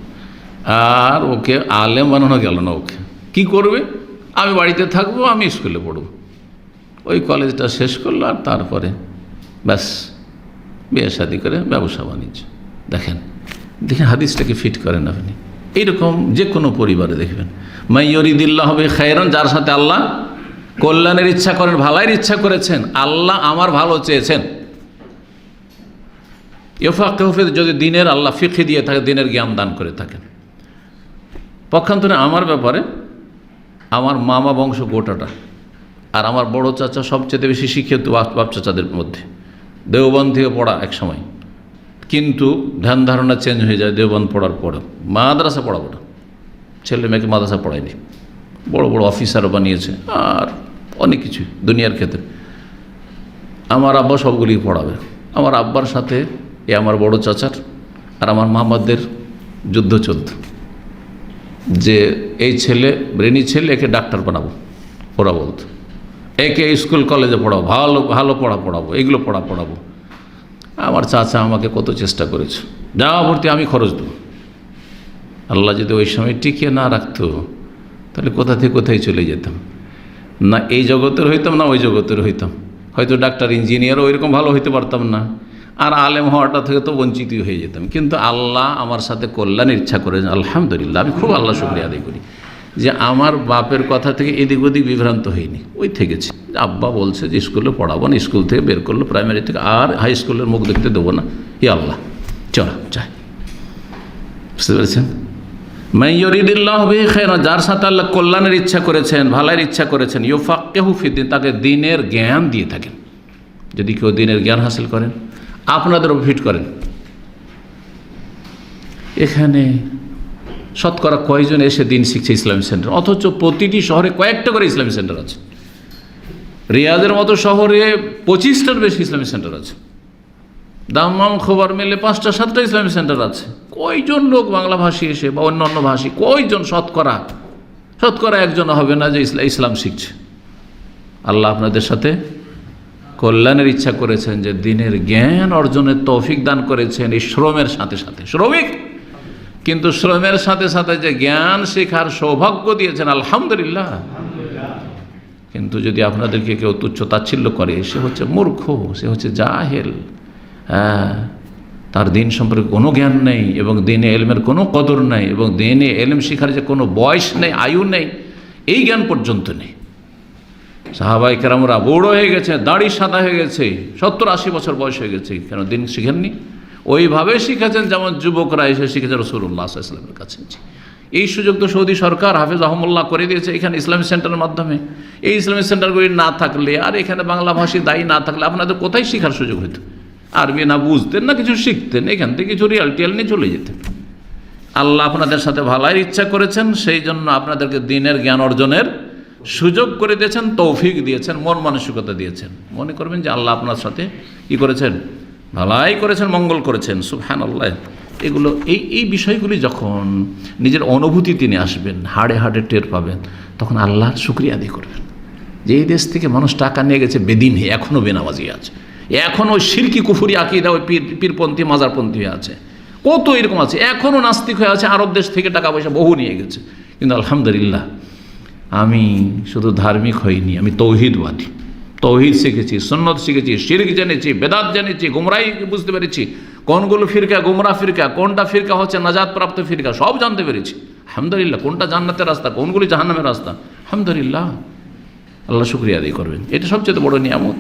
আর ওকে আলেম বানানো গেল না। ওকে কি করবে? আমি বাড়িতে থাকবো, আমি স্কুলে পড়ব। ওই কলেজটা শেষ করলো, আর তারপরে ব্যাস বিয়ে শাদি করে ব্যবসা বাণিজ্য। দেখেন হাদিসটাকে ফিট করেন আপনি। এইরকম যে কোনো পরিবারে দেখবেন, মাইয়ুরিদিল্লাহ হবে খায়রান, যার সাথে আল্লাহ কল্যাণের ইচ্ছা করেন, ভালাইয়ের ইচ্ছা করেছেন, আল্লাহ আমার ভালো চেয়েছেন। ইউফাক্কিহু ফিদ, যদি দিনের আল্লাহ ফিকহি দিয়ে থাকে, দিনের জ্ঞান দান করে থাকেন। পক্ষান্তরে আমার ব্যাপারে, আমার মামা বংশ গোটাটা, আর আমার বড় চাচা সবচেয়ে বেশি শিক্ষিত বাপ চাচাদের মধ্যে, দেওবন্দ থেকে পড়া এক সময়, কিন্তু ধ্যান ধারণা চেঞ্জ হয়ে যায় দেওবন্দ পড়ার পরে। মাদ্রাসা পড়াবো না, ছেলে মেয়েকে মাদ্রাসা পড়ায়নি, বড় বড় অফিসার বানিয়েছে, আর অনেক কিছু দুনিয়ার ক্ষেত্রে। আমার আব্বা সবগুলি পড়াবে। আমার আব্বার সাথে আমার বড় চাচার আর আমার মামাদের যুদ্ধ চলত, যে এই ছেলে ব্রেনি ছেলে, একে ডাক্তার বানাবো। ওরা বলতো একে স্কুল কলেজে পড়াবো, ভালো ভালো পড়াবো, এইগুলো পড়াবো। আমার চাচা আমাকে কত চেষ্টা করেছে, যাওয়া ভর্তি আমি খরচ দেবো। আল্লাহ যদি ওই সময় টিকিয়ে না রাখতো, তাহলে কোথা থেকে কোথায় চলে যেতাম, না এই জগতের হইতাম, না ওই জগতের হইতাম। হয়তো ডাক্তার ইঞ্জিনিয়ারও ওইরকম ভালো হইতে পারতাম না, আর আলেম হওয়াটা থেকে তো বঞ্চিতই হয়ে যেতাম। কিন্তু আল্লাহ আমার সাথে কল্যাণের ইচ্ছা করেন, আলহামদুলিল্লাহ। আমি খুব আল্লাহ শুকরিয়া আদায় করি যে আমার বাপের কথা থেকে এদিক ওদিক বিভ্রান্ত হয়নি, ওই থেকেছি। আব্বা বলছে যে স্কুলে পড়াবো না, স্কুল থেকে বের করলো, প্রাইমারি থেকে, আর হাই স্কুলের মুখ দেখতে দেবো না। ই আল্লাহ, চলো চাই। বুঝতে পেরেছেন? মাইয়ুরিদিল্লাহ বিহি খায়রান, যার সাথে আল্লাহ কল্যাণের ইচ্ছা করেছেন, ভালাইয়ের ইচ্ছা করেছেন, ইউফাক্কিহু ফিদ্দীন, তাকে দিনের জ্ঞান দিয়ে থাকেন। যদি কেউ দিনের জ্ঞান হাসিল করেন, আপনাদেরও ফিট করেন। এখানে শতকরা কয়জন এসে দিন শিখছে ইসলামী সেন্টার, অথচ প্রতিটি শহরে কয়েকটা করে ইসলামী সেন্টার আছে। রিয়াদের মতো শহরে 25টার বেশি ইসলামিক সেন্টার আছে, দাম্মাম খবর মিলে 5টা 7টা ইসলামিক সেন্টার আছে। কয়জন লোক বাংলা ভাষী এসে বা অন্য ভাষী, কয়জন শতকরা একজন হবে না যে ইসলাম শিখছে। আল্লাহ আপনাদের সাথে কল্যাণের ইচ্ছা করেছেন, যে দিনের জ্ঞান অর্জনের তৌফিক দান করেছেন এই শ্রমের সাথে সাথে। শ্রমিক কিন্তু শ্রমের সাথে সাথে যে জ্ঞান শেখার সৌভাগ্য দিয়েছেন, আলহামদুলিল্লাহ। কিন্তু যদি আপনাদেরকে কেউ তুচ্ছ তাচ্ছিল্য করে, সে হচ্ছে মূর্খ, সে হচ্ছে জাহেল, তার দিন সম্পর্কে কোনো জ্ঞান নেই এবং দিনে এলমের কোনো কদর নেই এবং দিনে এলম শিখার যে কোনো বয়স নেই, আয়ু নেই, এই জ্ঞান পর্যন্ত নেই। সাহাবায়ে কেরামরা বুড়ো হয়ে গেছে, দাড়ি সাদা হয়ে গেছে, 70-80 বছর বয়স হয়ে গেছে, কেন দিন শিখেননি? ওইভাবে শিখেছেন যেমন যুবকরা এসে শিখেছে রাসূলুল্লাহ সাল্লাল্লাহু আলাইহি ওয়াসাল্লামের কাছে। এই সুযোগ তো সৌদি সরকার হাফেজ আহমুল্লাহ করে দিয়েছে এখানে ইসলামিক সেন্টারের মাধ্যমে। এই ইসলামিক সেন্টারগুলি না থাকলে আর এখানে বাংলা ভাষী দায়ী না থাকলে আপনাদের কোথায় শেখার সুযোগ হতো? আরবি না বুঝতেন না কিছু শিখতেন, এখান থেকে কিছু রিয়াল নিয়ে চলে যেতেন। আল্লাহ আপনাদের সাথে ভালোর ইচ্ছা করেছেন, সেই জন্য আপনাদেরকে দিনের জ্ঞান অর্জনের সুযোগ করে দিয়েছেন, তৌফিক দিয়েছেন, মন মানসিকতা দিয়েছেন। মনে করবেন যে আল্লাহ আপনার সাথে কি করেছেন? ভালাই করেছেন, মঙ্গল করেছেন। সুবহানাল্লাহ। এগুলো এই বিষয়গুলি যখন নিজের অনুভূতি তিনি আসবেন, হাড়ে হাড়ে টের পাবেন, তখন আল্লাহর শুকরিয়া আদায় করবেন যে এই দেশ থেকে মানুষ টাকা নিয়ে গেছে বেদিন হয়ে, এখনও বেনামাজি আছে, এখনও শিরকি কুফরি আকীদা, ওই পীরপন্থী মাজারপন্থী হয়ে আছে, কত এরকম আছে, এখনও নাস্তিক হয়ে আছে, আরব দেশ থেকে টাকা পয়সা বহু নিয়ে গেছে। কিন্তু আলহামদুলিল্লাহ আমি শুধু ধার্মিক হইনি, আমি তৌহিদবাদী। তৌহিদ শিখেছি, সুন্নত শিখেছি, শিরক জেনেছি, বেদাত জেনেছি, গুমরাহি বুঝতে পেরেছি, কোনগুলো ফিরকা গুমরা ফিরকা, কোনটা ফিরকা হচ্ছে নাজাত প্রাপ্ত ফিরকা, সব জানতে পেরেছি আলহামদুলিল্লাহ। কোনটা জান্নাতের রাস্তা, কোনগুলি জাহান্নামের রাস্তা, আলহামদুলিল্লাহ। আল্লাহ শুকরিয়া আদায় করবেন, এটা সবচেয়ে বড় নিয়ামত।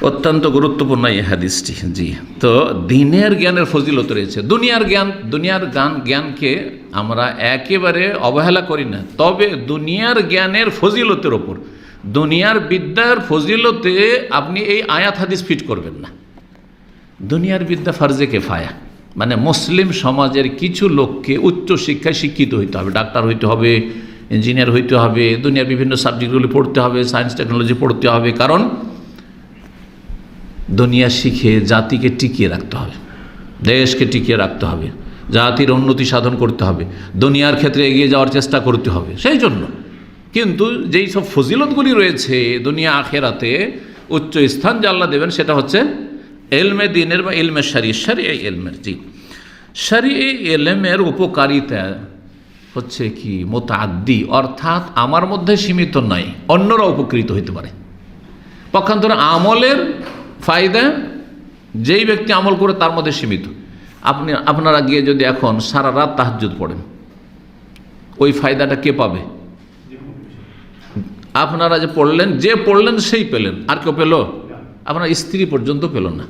অত্যন্ত গুরুত্বপূর্ণ এই হাদিসটি। জি, তো দিনের জ্ঞানের ফজিলত রয়েছে। দুনিয়ার জ্ঞানকে আমরা একেবারে অবহেলা করি না, তবে দুনিয়ার জ্ঞানের ফজিলতের ওপর, দুনিয়ার বিদ্যার ফজিলতে আপনি এই আয়াত হাদিস ফিট করবেন না। দুনিয়ার বিদ্যা ফার্জে কেফায়া, মানে মুসলিম সমাজের কিছু লোককে উচ্চ শিক্ষায় শিক্ষিত হইতে হবে, ডাক্তার হইতে হবে, ইঞ্জিনিয়ার হইতে হবে, দুনিয়ার বিভিন্ন সাবজেক্টগুলি পড়তে হবে, সায়েন্স টেকনোলজি পড়তে হবে, কারণ দুনিয়া শিখে জাতিকে টিকিয়ে রাখতে হবে, দেশকে টিকিয়ে রাখতে হবে, জাতির উন্নতি সাধন করতে হবে, দুনিয়ার ক্ষেত্রে এগিয়ে যাওয়ার চেষ্টা করতে হবে। সেই জন্য কিন্তু যেই সব ফজিলতগুলি রয়েছে দুনিয়া আখেরাতে উচ্চ স্থান যে আল্লাহ দেবেন, সেটা হচ্ছে এলমে দিনের বা এলমে শরীআ এলমের। জি, শরীআ এলমের উপকারিতা হচ্ছে কি মুতাআদ্দি, অর্থাৎ আমার মধ্যে সীমিত নয়, অন্যরা উপকৃত হইতে পারে। পক্ষান্তরে আমলের ফায়দা যেই ব্যক্তি আমল করে তার মধ্যে সীমিত। আপনারা গিয়ে যদি এখন সারা রাত তাহাজ্জুদ পড়েন, ওই ফায়দাটা কে পাবে? আপনারা যে পড়লেন সেই পেলেন, আর কেউ পেল? আপনার স্ত্রী পর্যন্ত পেল না।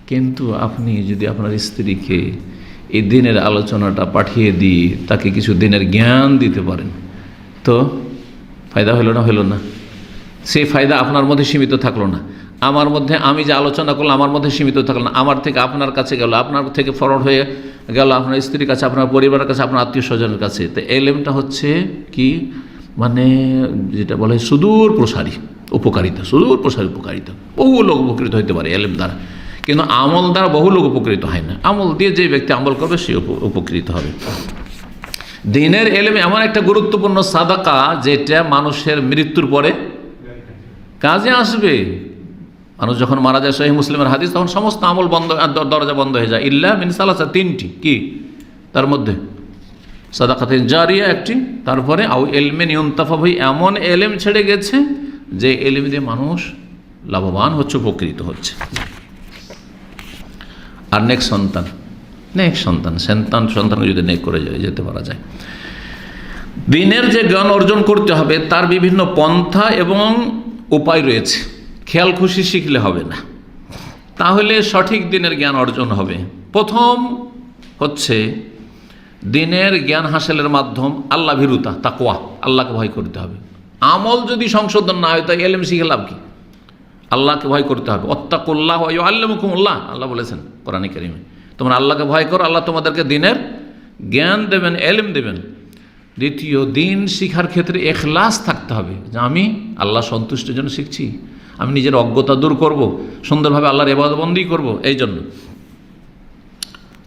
কিন্তু আপনি যদি আপনার স্ত্রীকে এই দিনের আলোচনাটা পাঠিয়ে দিয়ে তাকে কিছু দিনের জ্ঞান দিতে পারেন, তো ফায়দা হলো না? সেই ফায়দা আপনার মধ্যে সীমিত থাকলো না। আমার মধ্যে আমি যে আলোচনা করলাম আমার মধ্যে সীমিত থাকলো না, আমার থেকে আপনার কাছে গেল, আপনার থেকে ফরওয়ার্ড হয়ে গেল আপনার স্ত্রীর কাছে, আপনার পরিবারের কাছে, আপনার আত্মীয় স্বজনের কাছে। তো এলেমটা হচ্ছে কি, মানে যেটা বলে সুদূর প্রসারী উপকারিতা, বহু লোক উপকৃত হতে পারে এলেম দ্বারা। কিন্তু আমল দ্বারা বহু লোক উপকৃত হয় না। আমল দিয়ে যে ব্যক্তি আমল করবে সে উপকৃত হবে। দিনের এলেম এমন একটা গুরুত্বপূর্ণ সাদাকা যেটা মানুষের মৃত্যুর পরে কাজে আসবে। মানুষ যখন মারা যায়, সহিহ মুসলিমের হাদিস, তখন সমস্ত আমল বন্ধ, দরজা বন্ধ হয়ে যায়, ইল্লা মিন সালাসা, 3টি। কি তার মধ্যে? সাদাকাতুন জারিয়া একটি, তারপরে আও ইলমিন ইউনতাফা বিহি, এমন এলেম ছেড়ে গেছে যে এলেম দিয়ে মানুষ লাভবান হচ্ছে, উপকৃত হচ্ছে। আর নেক সন্তান যদি নেক করে যেতে পারা যায়। দিনের যে জ্ঞান অর্জন করতে হবে তার বিভিন্ন পন্থা এবং উপায় রয়েছে। খেয়াল খুশি শিখলে হবে না, তাহলে সঠিক দিনের জ্ঞান অর্জন হবে। প্রথম হচ্ছে দিনের জ্ঞান হাসিলের মাধ্যম আল্লাহ ভীরুতা, তাকওয়া, আল্লাহকে ভয় করতে হবে। আমল যদি সংশোধন না হয়, তাই এলেম শিখে লাভ কি? আল্লাহকে ভয় করতে হবে। ওয়াত্তাকুল্লাহ ওয়া ইউআল্লিমুকুমুল্লাহ, আল্লাহ বলেছেন কোরআনে কারীমে, তোমরা আল্লাহকে ভয় করো, আল্লাহ তোমাদেরকে দিনের জ্ঞান দেবেন, এলেম দেবেন। দ্বিতীয়, দিন শিখার ক্ষেত্রে এখলাস থাকতে হবে, যে আমি আল্লাহ সন্তুষ্টির জন্য শিখছি, আমি নিজের অজ্ঞতা দূর করব, সুন্দরভাবে আল্লাহর ইবাদতবন্দি করব, এই জন্য।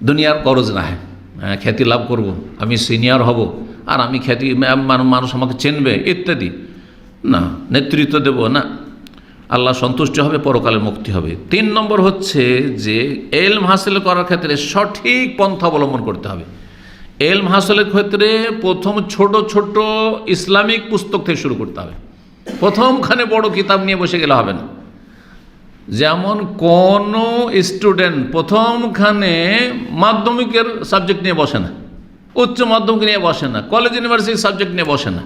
দুনিয়ার গরজ না হয়, খ্যাতি লাভ করব, আমি সিনিয়র হব, আর আমি খ্যাতি মানুষ আমাকে চিনবে ইত্যাদি না, নেতৃত্ব দেব না, আল্লাহ সন্তুষ্ট হবে, পরকালের মুক্তি হবে। 3 নম্বর হচ্ছে যে এলম হাসিল করার ক্ষেত্রে সঠিক পন্থা অবলম্বন করতে হবে। এলম হাসিলের ক্ষেত্রে প্রথম ছোট ছোট ইসলামিক পুস্তক থেকে শুরু করতে হবে, প্রথমখানে বড় কিতাব নিয়ে বসে গেলে হবে না। যেমন কোন স্টুডেন্ট প্রথমখানে মাধ্যমিকের সাবজেক্ট নিয়ে বসে না, উচ্চ মাধ্যমিক নিয়ে বসে না, কলেজ ইউনিভার্সিটির সাবজেক্ট নিয়ে বসে না,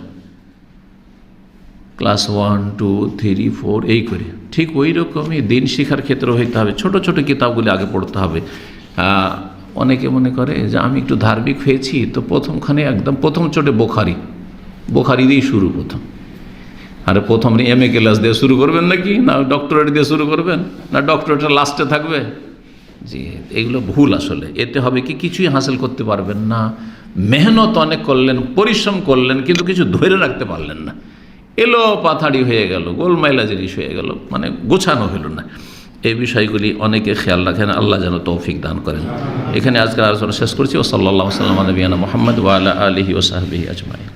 ক্লাস 1, 2, 3, 4 এই করে। ঠিক ওই রকমই দিন শিখার ক্ষেত্রে হইতে হবে, ছোট ছোট কিতাবগুলি আগে পড়তে হবে। অনেকে মনে করে যে আমি একটু ধার্মিক হয়েছি, তো প্রথমখানে একদম প্রথম চোটে বোখারি দিয়েই শুরু প্রথম। আর প্রথম MA ক্লাস দিয়ে শুরু করবেন নাকি, না ডক্টরেট দিয়ে শুরু করবেন, না ডক্টরেটের লাস্টে থাকবে? জি, এগুলো ভুল। আসলে এতে হবে কি, কিছুই হাসিল করতে পারবেন না। মেহনত অনেক করলেন, পরিশ্রম করলেন, কিন্তু কিছু ধরে রাখতে পারলেন না, এলো পাথাড়ি হয়ে গেল, গোলমাইলা জিনিস হয়ে গেল, মানে গোছানো হলো না। এই বিষয়গুলি অনেকে খেয়াল রাখেন, আল্লাহ যেন তৌফিক দান করেন। এখানে আজকের আলোচনা শেষ করছি। ও সাল্লাল্লাহু আলাইহি ওয়া সাল্লাম নবিয়ানা মুহাম্মদ ওয়া আলা আলিহি ওয়া সাহবিহি আজমাইন।